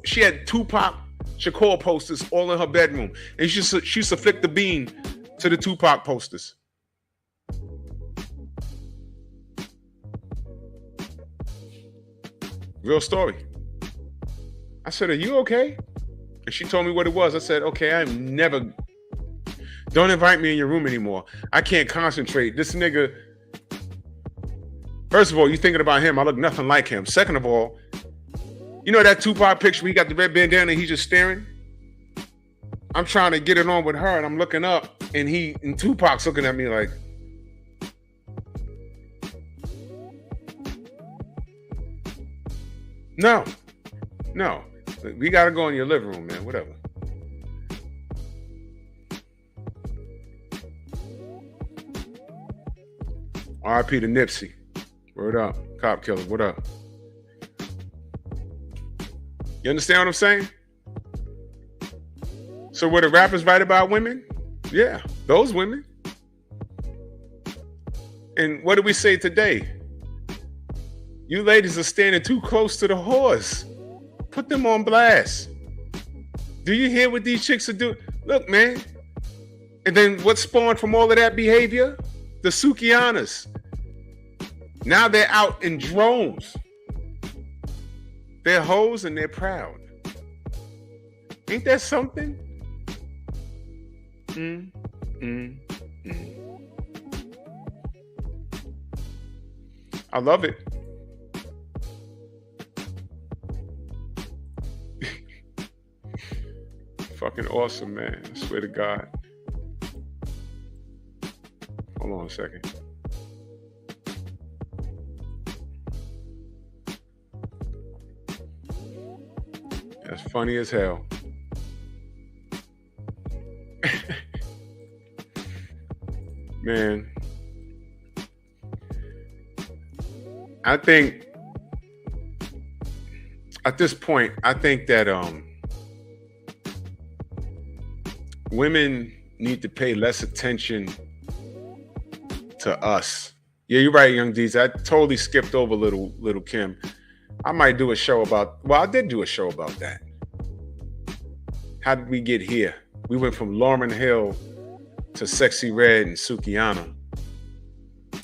[SPEAKER 1] She had Tupac Shakur posters all in her bedroom. And she used to flick the bean to the Tupac posters. Real story. I said, are you okay? And she told me what it was. I said, okay, don't invite me in your room anymore. I can't concentrate. This nigga, first of all, you thinking about him, I look nothing like him. Second of all, you know that Tupac picture where he got the red bandana and he's just staring? I'm trying to get it on with her and I'm looking up and Tupac's looking at me like, no, we gotta go in your living room, man, whatever. R.I.P. to Nipsey. Word up. Cop killer, what up? You understand what I'm saying? So were the rappers right about women? Yeah, those women. And what do we say today? You ladies are standing too close to the horse. Put them on blast. Do you hear what these chicks are doing? Look, man. And then what spawned from all of that behavior? The Sukianas. Now they're out in drones. They're hoes and they're proud. Ain't that something? I love it. Fucking awesome, man. I swear to God. Hold on a second. That's funny as hell. Man. I think at this point, I think that women need to pay less attention to us. Yeah, you're right, Young D's. I totally skipped over little Kim. I might do a show about, well, I did do a show about that. How did we get here? We went from Lauryn Hill to Sexy Red and Sukiana.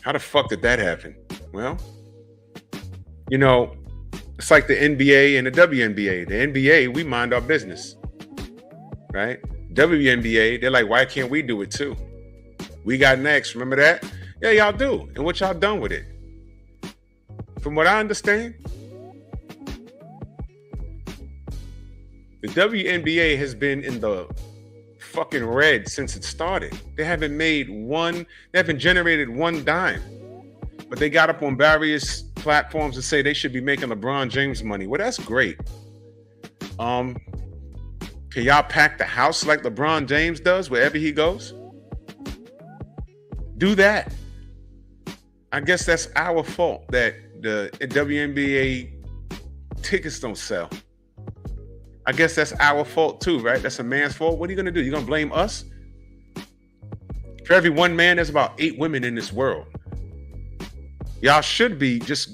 [SPEAKER 1] How the fuck did that happen? Well, you know, it's like the NBA and the WNBA. The NBA, we mind our business, right? WNBA, they're like, why can't we do it too? We got next, remember that? Yeah, y'all do. And what y'all done with it? From what I understand, the WNBA has been in the fucking red since it started. They haven't generated one dime. But they got up on various platforms and say they should be making LeBron James money. Well, that's great. Can y'all pack the house like LeBron James does wherever he goes? Do that. I guess that's our fault that the WNBA tickets don't sell. I guess that's our fault too, right? That's a man's fault. What are you gonna do? You gonna blame us? For every one man, there's about 8 women in this world. Y'all should be just,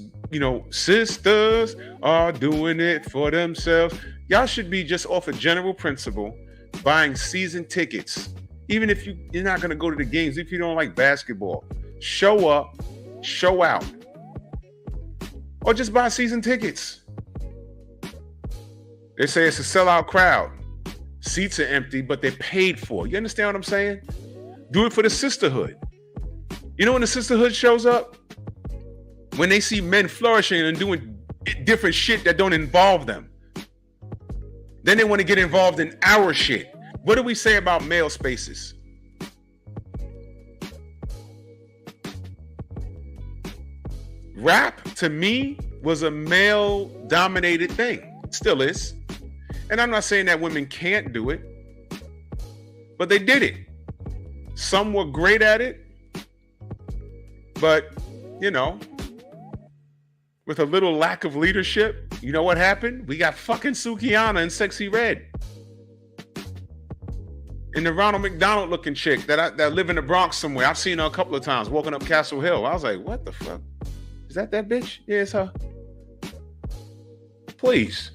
[SPEAKER 1] sisters are doing it for themselves. Y'all should be just off a general principle, buying season tickets. Even if you're not gonna go to the games, if you don't like basketball, show up, show out. Or just buy season tickets. They say it's a sellout crowd. Seats are empty, but they're paid for. You understand what I'm saying? Do it for the sisterhood. You know when the sisterhood shows up? When they see men flourishing and doing different shit that don't involve them. Then they want to get involved in our shit. What do we say about male spaces? Rap, to me, was a male-dominated thing. Still is. And I'm not saying that women can't do it, but they did it. Some were great at it, but, with a little lack of leadership, you know what happened? We got fucking Sukihana and Sexy Red. And the Ronald McDonald looking chick that live in the Bronx somewhere. I've seen her a couple of times walking up Castle Hill. I was like, what the fuck? Is that bitch? Yeah, it's her. Please.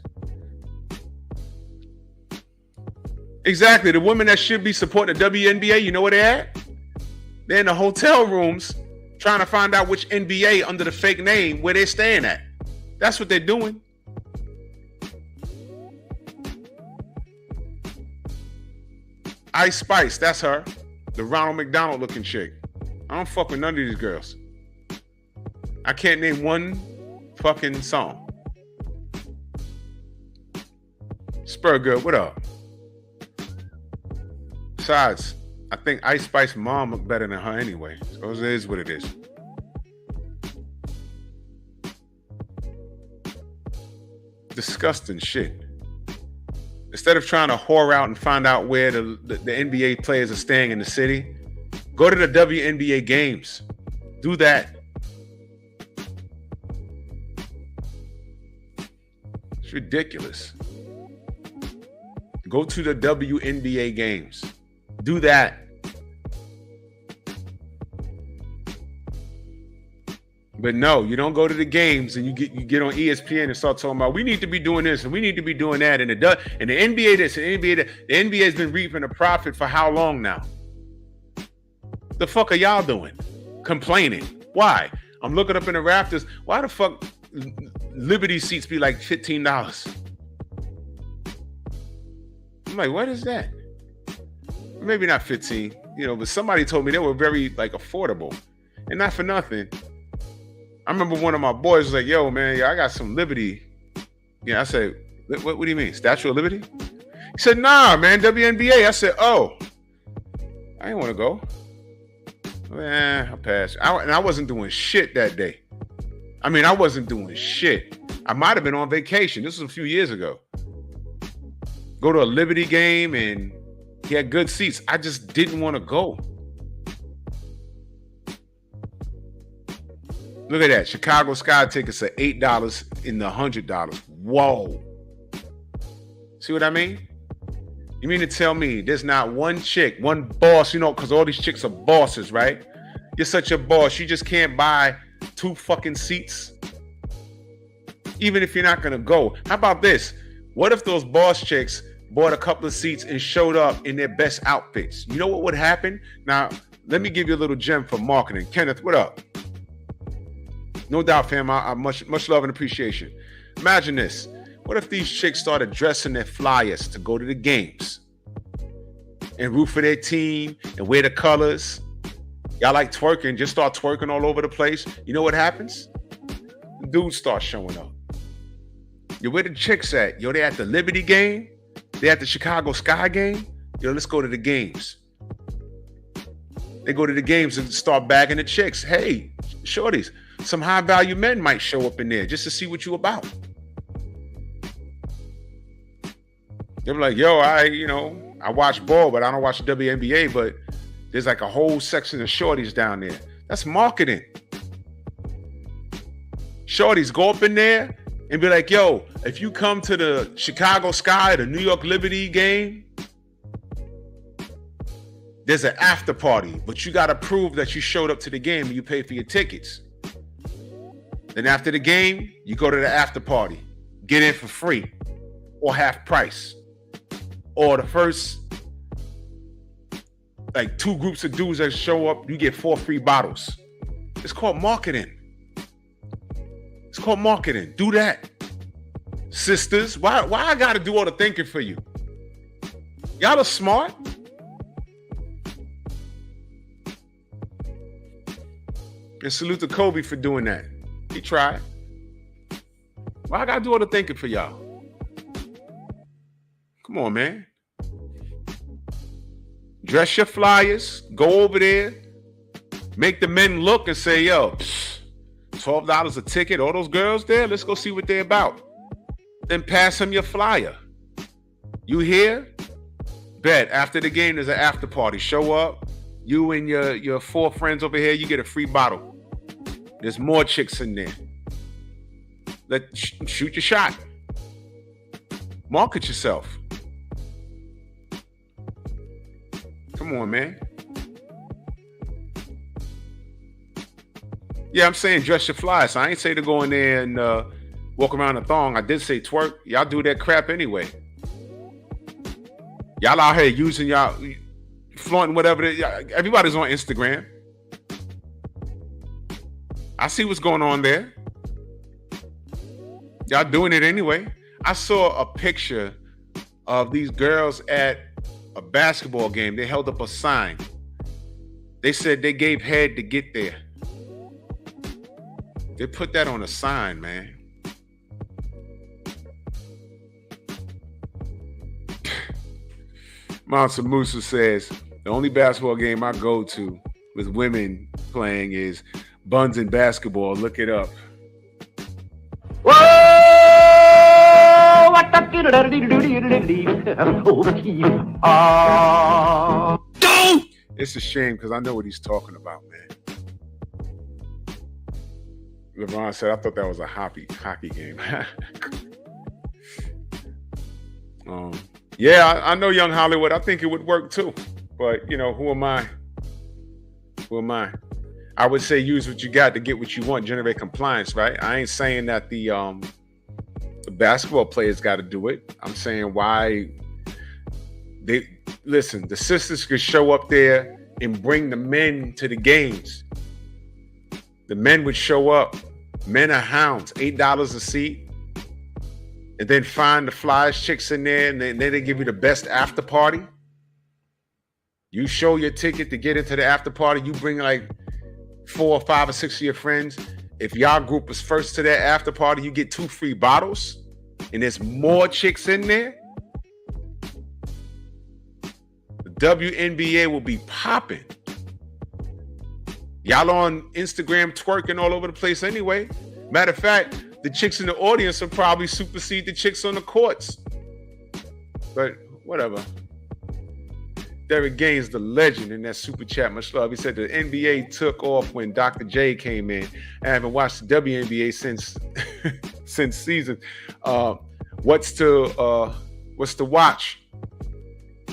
[SPEAKER 1] Exactly. The women that should be supporting the WNBA, you know where they're at? They're in the hotel rooms trying to find out which NBA under the fake name where they're staying at. That's what they're doing. Ice Spice, that's her. The Ronald McDonald looking chick. I don't fuck with none of these girls. I can't name one fucking song. Spur Good, what up? Besides, I think Ice Spice's mom look better than her anyway. So it is what it is. Disgusting shit. Instead of trying to whore out and find out where the NBA players are staying in the city, go to the WNBA games. Do that. It's ridiculous. Go to the WNBA games. Do that. But no, you don't go to the games and you get on ESPN and start talking about we need to be doing this and we need to be doing that and the NBA this and the NBA that. The NBA has been reaping a profit for how long now? The fuck are y'all doing? Complaining. Why? I'm looking up in the rafters. Why the fuck Liberty seats be like $15? I'm like, what is that? Maybe not 15, but somebody told me they were very affordable. And not for nothing. I remember one of my boys was like, yo, man, I got some Liberty. Yeah, I said, what do you mean? Statue of Liberty? He said, nah, man, WNBA. I said, oh, I didn't want to go. I passed. And I wasn't doing shit that day. I wasn't doing shit. I might have been on vacation. This was a few years ago. Go to a Liberty game and he had good seats. I just didn't want to go. Look at that. Chicago Sky tickets are $8 in the $100. Whoa. See what I mean? You mean to tell me there's not one chick, one boss, because all these chicks are bosses, right? You're such a boss. You just can't buy 2 fucking seats? Even if you're not going to go. How about this? What if those boss chicks bought a couple of seats and showed up in their best outfits? You know what would happen? Now, let me give you a little gem for marketing. Kenneth, what up? No doubt, fam. I much love and appreciation. Imagine this. What if these chicks started dressing their flyers to go to the games and root for their team and wear the colors? Y'all like twerking, just start twerking all over the place. You know what happens? Dudes start showing up. Yo, where the chicks at? Yo, they at the Liberty game? They at the Chicago Sky game? Yo, let's go to the games. They go to the games and start bagging the chicks. Hey, shorties, some high value men might show up in there just to see what you about. They're like, yo, I watch ball, but I don't watch the WNBA, but there's a whole section of shorties down there. That's marketing. Shorties, go up in there and be like, yo, if you come to the Chicago Sky, the New York Liberty game, there's an after party, but you got to prove that you showed up to the game and you paid for your tickets. Then after the game, you go to the after party, get in for free or half price. Or the first, like 2 groups of dudes that show up, you get 4 free bottles. It's called marketing. It's called marketing. Do that. Sisters, why I gotta do all the thinking for you? Y'all are smart. And salute to Kobe for doing that. He tried. Why I gotta do all the thinking for y'all? Come on, man. Dress your flyers. Go over there. Make the men look and say, yo, $12 a ticket. All those girls there, let's go see what they're about. Then pass them your flyer. You here? Bet. After the game, there's an after party. Show up. You and your 4 friends over here, you get a free bottle. There's more chicks in there. Shoot your shot. Market yourself. Come on, man. Yeah, I'm saying dress your fly. So I ain't say to go in there and walk around a thong. I did say twerk. Y'all do that crap anyway. Y'all out here using y'all, flaunting whatever. Everybody's on Instagram. I see what's going on there. Y'all doing it anyway. I saw a picture of these girls at a basketball game. They held up a sign. They said they gave head to get there. They put that on a sign, man. Monster Musa says, the only basketball game I go to with women playing is Buns and Basketball. Look it up. It's a shame because I know what he's talking about, man. LeBron said, I thought that was a hockey game. Yeah, I know Young Hollywood. I think it would work too. But, you know, who am I? Who am I? I would say use what you got to get what you want, generate compliance, right? I ain't saying that the basketball players got to do it. I'm saying why the sisters could show up there and bring the men to the games. The men would show up. Men are hounds, $8 a seat. And then find the flyest chicks in there, and then they give you the best after party. You show your ticket to get into the after party. You bring like 4 or 5 or 6 of your friends. If y'all group is first to that after party, you get 2 free bottles. And there's more chicks in there. The WNBA will be popping. Y'all on Instagram twerking all over the place anyway. Matter of fact, the chicks in the audience will probably supersede the chicks on the courts. But whatever. Derek Gaines, the legend in that super chat, much love. He said the NBA took off when Dr. J came in. I haven't watched the WNBA since season. What's to watch?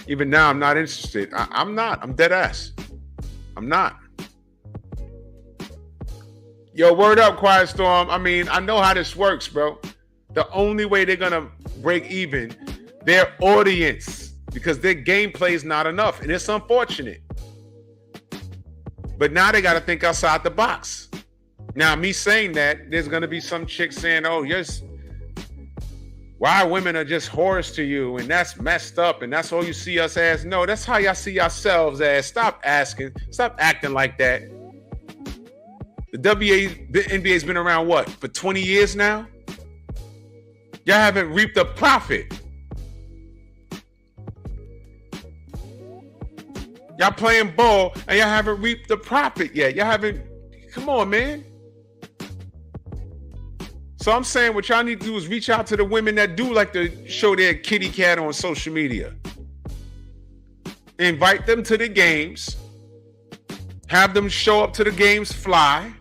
[SPEAKER 1] Even now, I'm not interested. I'm not. I'm dead ass. I'm not. Yo, word up, Quiet Storm. I mean, I know how this works, bro. The only way they're going to break even, their audience, because their gameplay is not enough. And it's unfortunate. But now they got to think outside the box. Now, me saying that, there's going to be some chicks saying, oh, yes, why women are just whores to you, and that's messed up, and that's all you see us as. No, that's how y'all see yourselves as. Stop acting like that. The NBA's been around, what, for 20 years now? Y'all haven't reaped a profit. Y'all playing ball, and y'all haven't reaped the profit yet. Y'all haven't, come on, man. So I'm saying what y'all need to do is reach out to the women that do like to show their kitty cat on social media. Invite them to the games. Have them show up to the games fly.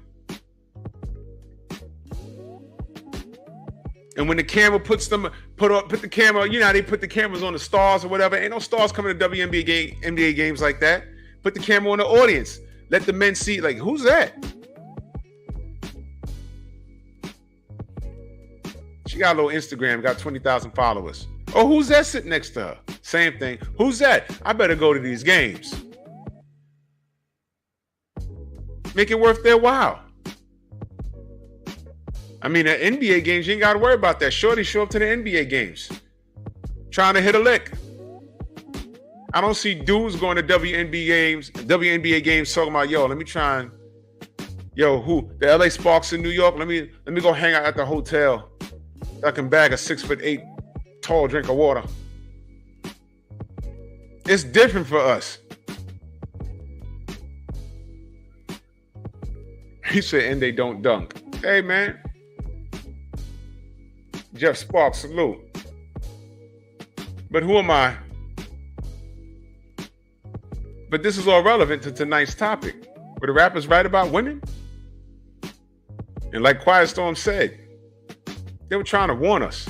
[SPEAKER 1] And when the camera put the camera, you know how they put the cameras on the stars or whatever. Ain't no stars coming to NBA games like that. Put the camera on the audience. Let the men see, like, who's that? She got a little Instagram, got 20,000 followers. Oh, who's that sitting next to her? Same thing. Who's that? I better go to these games. Make it worth their while. I mean, at NBA games, you ain't got to worry about that. Shorty show up to the NBA games, trying to hit a lick. I don't see dudes going to WNBA games talking about, yo, let me try and, who? The LA Sparks in New York? Let me go hang out at the hotel. I can bag a 6'8" tall drink of water. It's different for us. He said, and they don't dunk. Hey, man. Jeff Sparks, salute. But who am I? But this is all relevant to tonight's topic. Were the rappers right about women? And like Quiet Storm said, they were trying to warn us.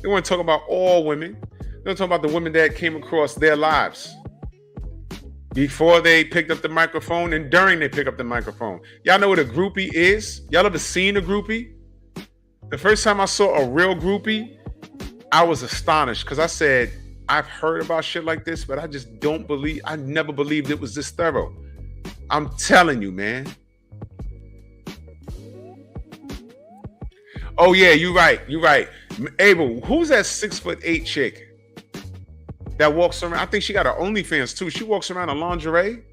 [SPEAKER 1] They weren't talking about all women. They were talking about the women that came across their lives before they picked up the microphone and during they pick up the microphone. Y'all know what a groupie is? Y'all ever seen a groupie? The first time I saw a real groupie, I was astonished because I said, I've heard about shit like this, but I never believed it was this thorough. I'm telling you, man. Oh yeah, you're right. Abel, who's that 6'8" chick that walks around? I think she got her OnlyFans too. She walks around in lingerie.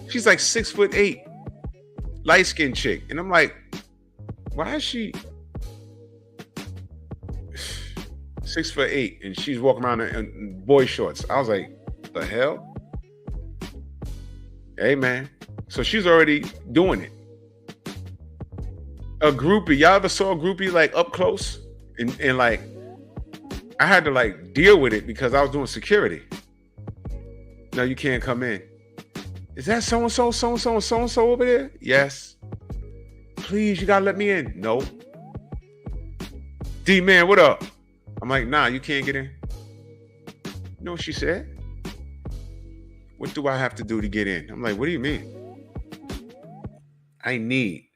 [SPEAKER 1] She's like 6'8", light-skinned chick. And I'm like, why is she 6'8" and she's walking around in boy shorts? I was like, the hell? Hey man. So she's already doing it. A groupie. Y'all ever saw a groupie like up close? And like, I had to like deal with it because I was doing security. No, you can't come in. Is that so-and-so, so-and-so, and so-and-so over there? Yes. Please, you gotta let me in. No. D-man, what up? I'm like, nah, you can't get in. You know what she said? What do I have to do to get in? I'm like, what do you mean? I need.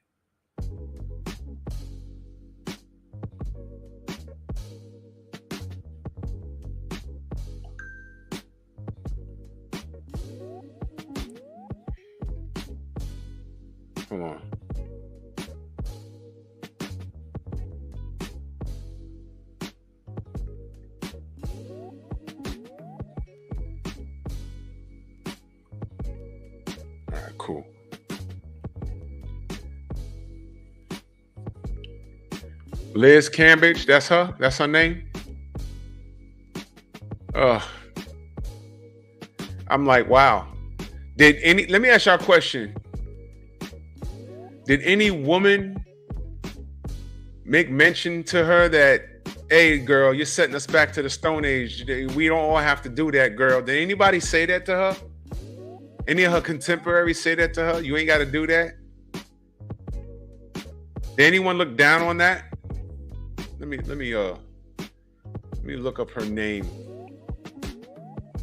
[SPEAKER 1] Hold on. All right, cool. Liz Cambridge, that's her? That's her name? I'm like, wow. Let me ask y'all a question. Did any woman make mention to her that, hey, girl, you're setting us back to the Stone Age. We don't all have to do that, girl. Did anybody say that to her? Any of her contemporaries say that to her? You ain't got to do that? Did anyone look down on that? Let me look up her name.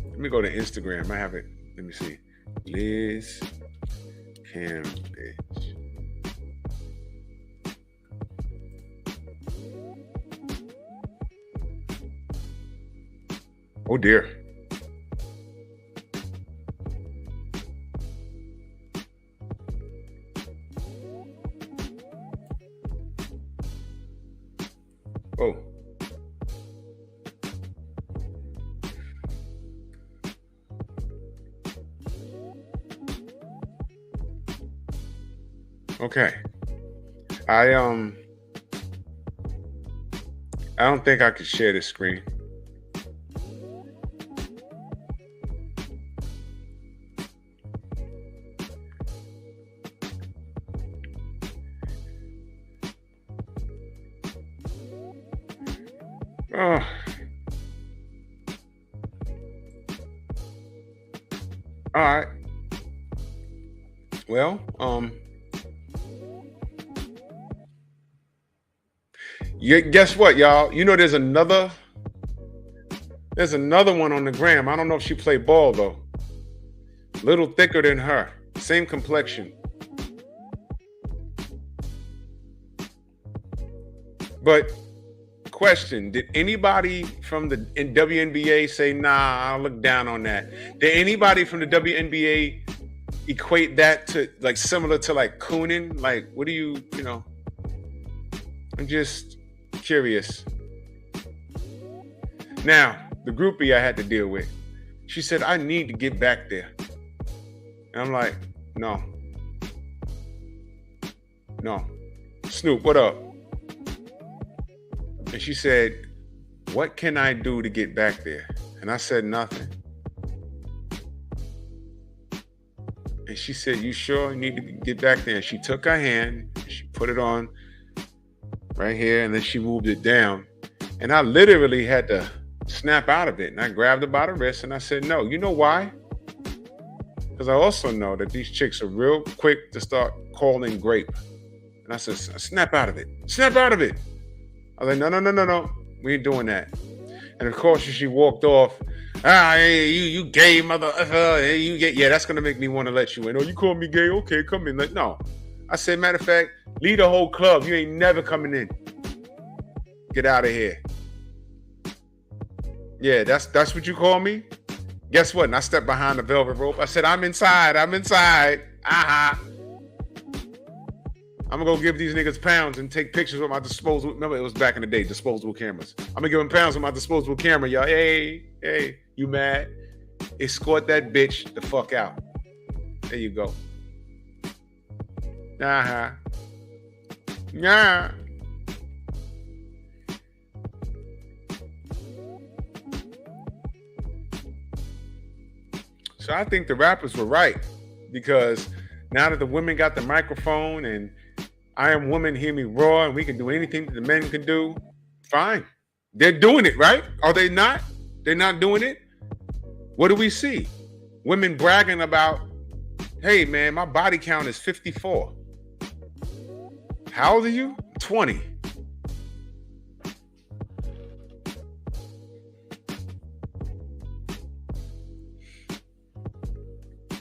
[SPEAKER 1] Let me go to Instagram. I have it. Let me see. Liz Cambridge. Oh dear. Oh. Okay. I don't think I could share this screen. Oh. All right. Well, Guess what, y'all? You know there's another one on the gram. I don't know if she played ball though. Little thicker than her. Same complexion. But question, did anybody from the WNBA say, nah, I'll look down on that? Did anybody from the WNBA equate that to like similar to like cooning? Like, what do you know? I'm just curious. Now, the groupie I had to deal with, she said, I need to get back there. And I'm like, no. Snoop, what up? And she said, what can I do to get back there? And I said, nothing. And she said, you sure you need to get back there? And she took her hand, she put it on right here, and then she moved it down. And I literally had to snap out of it. And I grabbed her by the wrist and I said, no. You know why? Because I also know that these chicks are real quick to start calling grape. And I said, snap out of it. Snap out of it. I was like, no. We ain't doing that. And of course, she walked off. Hey, you gay mother. You gay. Yeah, that's going to make me want to let you in. Oh, you call me gay? Okay, come in. Like, no. I said, matter of fact, leave the whole club. You ain't never coming in. Get out of here. Yeah, that's what you call me? Guess what? And I stepped behind the velvet rope. I said, I'm inside. Aha. I'm going to go give these niggas pounds and take pictures with my disposable. Remember, it was back in the day, disposable cameras. I'm going to give them pounds with my disposable camera, y'all. Hey, you mad? Escort that bitch the fuck out. There you go. Yeah. So I think the rappers were right, because now that the women got the microphone and I Am Woman, Hear Me Roar, and we can do anything that the men can do, fine. They're doing it, right? Are they not? They're not doing it? What do we see? Women bragging about, hey, man, my body count is 54. How old are you? 20.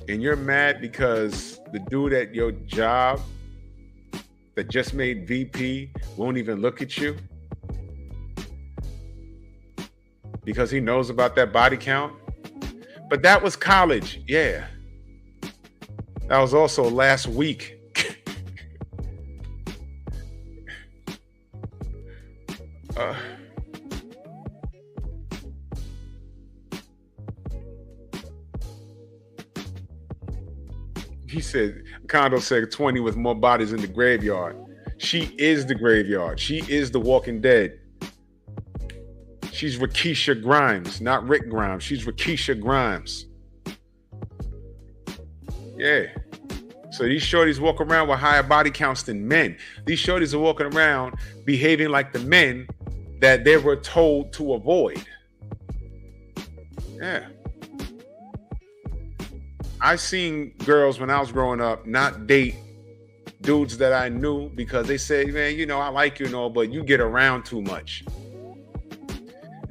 [SPEAKER 1] And you're mad because the dude at your job that just made VP won't even look at you because he knows about that body count. But that was college, yeah. That was also last week. He said, Kondo said 20 with more bodies in the graveyard. She is the graveyard. She is the Walking Dead. She's Rakisha Grimes, not Rick Grimes. She's Rakisha Grimes. Yeah. So these shorties walk around with higher body counts than men. These shorties are walking around behaving like the men that they were told to avoid. Yeah. I seen girls when I was growing up not date dudes that I knew because they say, man, you know, I like you and all, but you get around too much.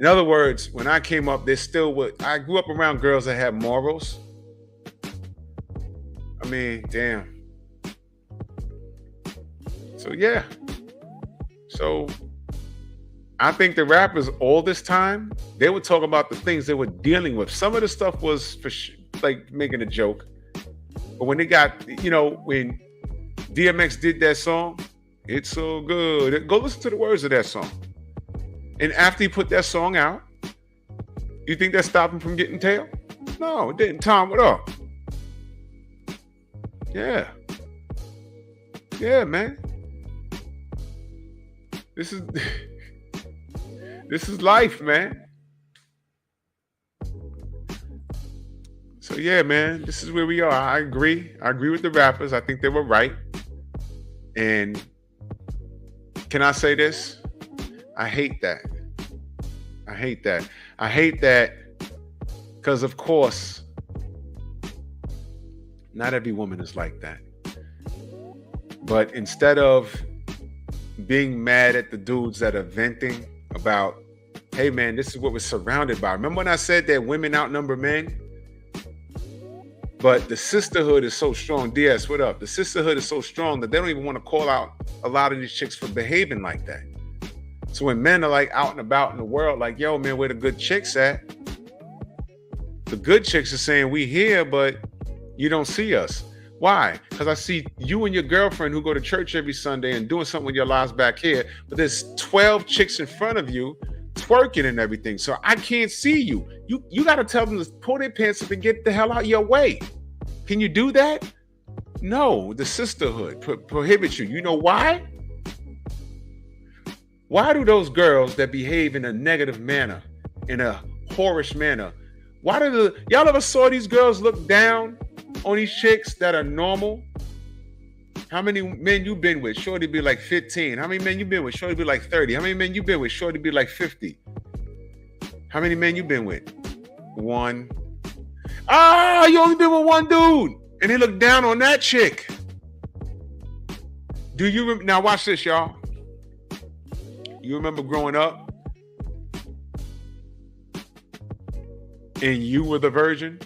[SPEAKER 1] In other words, when I came up, I grew up around girls that had morals. I mean, damn. So, yeah. So, I think the rappers all this time, they would talk about the things they were dealing with. Some of the stuff was for like making a joke. But when they got, when DMX did that song, It's So Good. Go listen to the words of that song. And after he put that song out, you think that stopped him from getting tail? No, it didn't. Tom, what up? Yeah. Yeah, man. This is life, man. So yeah, man, this is where we are. I agree with the rappers. I think they were right. And can I say this? I hate that. I hate that because, of course, not every woman is like that. But instead of being mad at the dudes that are venting about, hey man, this is what we're surrounded by. Remember when I said that women outnumber men? But the sisterhood is so strong. DS, what up? The sisterhood is so strong that they don't even want to call out a lot of these chicks for behaving like that. So when men are like out and about in the world, like, yo, man, where the good chicks at? The good chicks are saying, we here, but you don't see us. Why? Because I see you and your girlfriend who go to church every Sunday and doing something with your lives back here, but there's 12 chicks in front of you twerking and everything. So I can't see you. You got to tell them to pull their pants up and get the hell out your way. Can you do that? No, the sisterhood prohibits you. You know why? Why do those girls that behave in a negative manner, in a whorish manner, why do y'all ever saw these girls look down on these chicks that are normal? How many men you been with? Shorty be like 15. How many men you been with? Shorty be like 30. How many men you been with? Shorty be like 50. How many men you been with? One. Ah, you only been with one dude. And they look down on that chick. Do you now watch this, y'all. You remember growing up? And you were the virgin?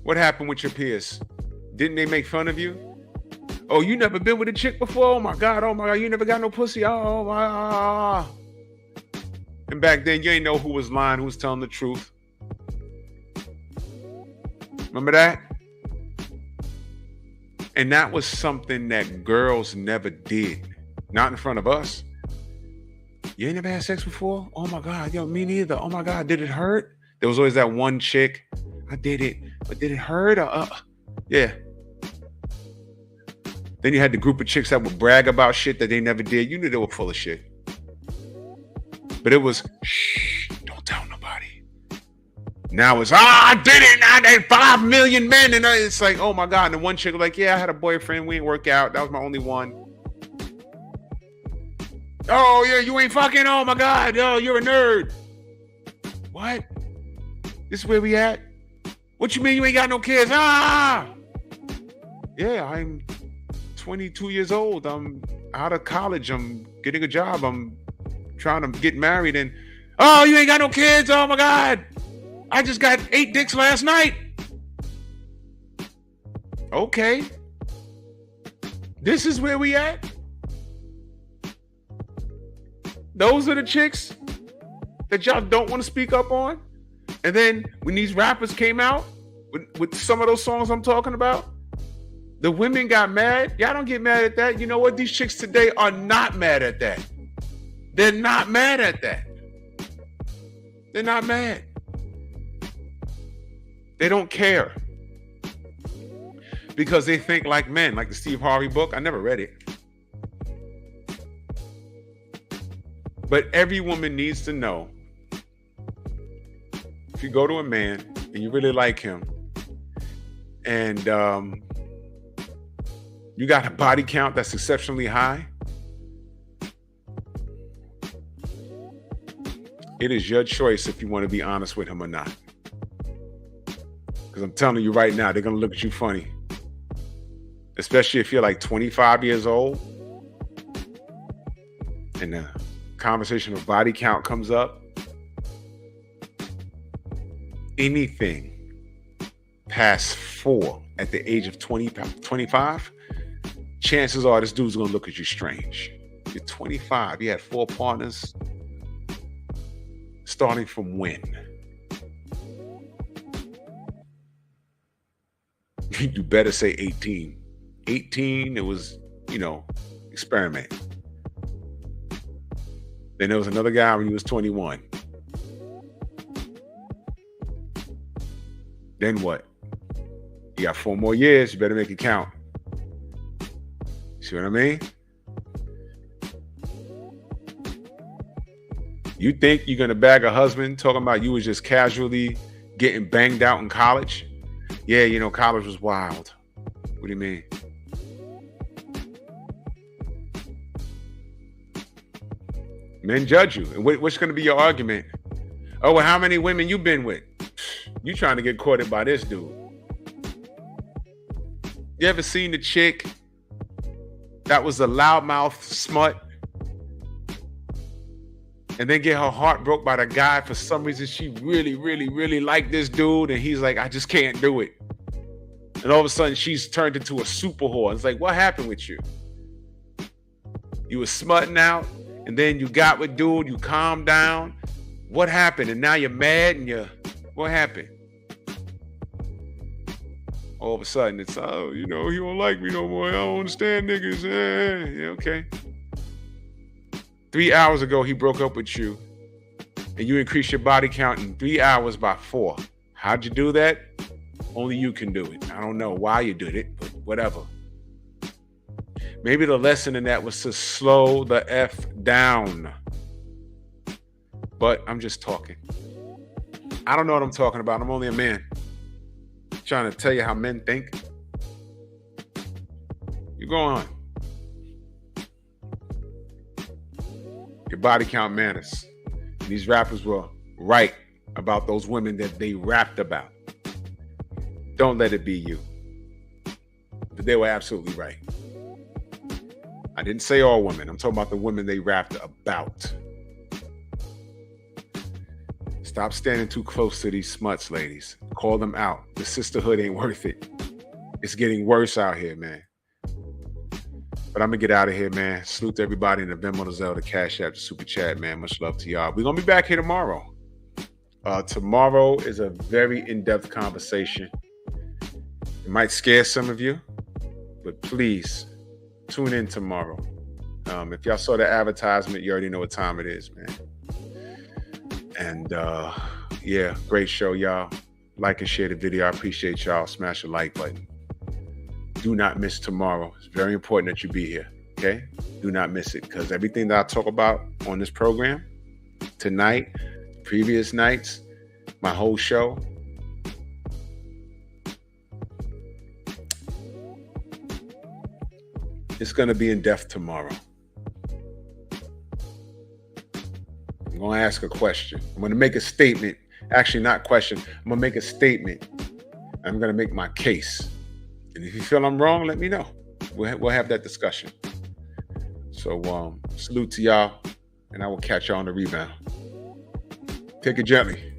[SPEAKER 1] What happened with your peers? Didn't they make fun of you? Oh, you never been with a chick before? Oh my God, you never got no pussy. Oh my. And back then, you ain't know who was lying, who was telling the truth. Remember that? And that was something that girls never did. Not in front of us. You ain't never had sex before? Oh my God, yo, me neither. Oh my God, did it hurt? There was always that one chick. I did it, but did it hurt? Yeah. Then you had the group of chicks that would brag about shit that they never did. You knew they were full of shit. But it was, shh, don't tell nobody. Now it's, I did it. Now there's 5 million men. And it's like, oh my God. And the one chick was like, yeah, I had a boyfriend. We didn't work out. That was my only one. Oh, yeah, you ain't fucking. Oh my God. Yo, you're a nerd. What? This is where we at? What you mean you ain't got no kids? Yeah, I'm 22 years old. I'm out of college. I'm getting a job. I'm trying to get married. And, oh, you ain't got no kids? Oh, my God. I just got 8 dicks last night. Okay. This is where we at? Those are the chicks that y'all don't want to speak up on? And then when these rappers came out with some of those songs I'm talking about, the women got mad. Y'all don't get mad at that. You know what? These chicks today are not mad at that. They're not mad at that. They're not mad. They don't care. Because they think like men, like the Steve Harvey book. I never read it. But every woman needs to know, if you go to a man and you really like him and you got a body count that's exceptionally high, it is your choice if you want to be honest with him or not. Because I'm telling you right now, they're going to look at you funny. Especially if you're like 25 years old and the conversation of body count comes up. Anything past 4 at the age of 25, chances are this dude's gonna look at you strange. You're 25, you had 4 partners. Starting from when? You better say 18. 18, it was, experiment. Then there was another guy when he was 21. Then what? You got 4 more years. You better make it count. See what I mean? You think you're going to bag a husband talking about you was just casually getting banged out in college? Yeah, college was wild. What do you mean? Men judge you. And what's going to be your argument? Oh, well, how many women you been with? You trying to get courted by this dude. You ever seen the chick that was a loudmouth smut, and then get her heart broke by the guy for some reason she really, really, really liked this dude, and he's like, I just can't do it. And all of a sudden she's turned into a super whore. It's like, what happened with you? You were smutting out, and then you got with dude, you calmed down. What happened? And now you're mad and what happened? All of a sudden it's, oh, you know, he don't like me no more. I don't understand niggas. Yeah, okay. 3 hours ago, he broke up with you, and you increased your body count in 3 hours by 4. How'd you do that? Only you can do it. I don't know why you did it, but whatever. Maybe the lesson in that was to slow the F down. But I'm just talking. I don't know what I'm talking about. I'm only a man. I'm trying to tell you how men think. You go on. Your body count matters. And these rappers were right about those women that they rapped about. Don't let it be you. But they were absolutely right. I didn't say all women. I'm talking about the women they rapped about. Stop standing too close to these smuts, ladies. Call them out. The sisterhood ain't worth it. It's getting worse out here, man. But I'm going to get out of here, man. Salute to everybody in the Venmo, the Zelle, the Cash App, the Super Chat, man. Much love to y'all. We're going to be back here tomorrow. Tomorrow is a very in-depth conversation. It might scare some of you, but please tune in tomorrow. If y'all saw the advertisement, you already know what time it is, man. And yeah, great show, y'all. Like and share the video. I appreciate y'all. Smash the like button. Do not miss tomorrow. It's very important that you be here, okay? Do not miss it, because everything that I talk about on this program, tonight, previous nights, my whole show, it's going to be in depth tomorrow. I'm going to ask a question. I'm going to make a statement. Actually, not question. I'm going to make a statement. I'm going to make my case. And if you feel I'm wrong, let me know. We'll have that discussion. So salute to y'all, and I will catch y'all on the rebound. Take it gently.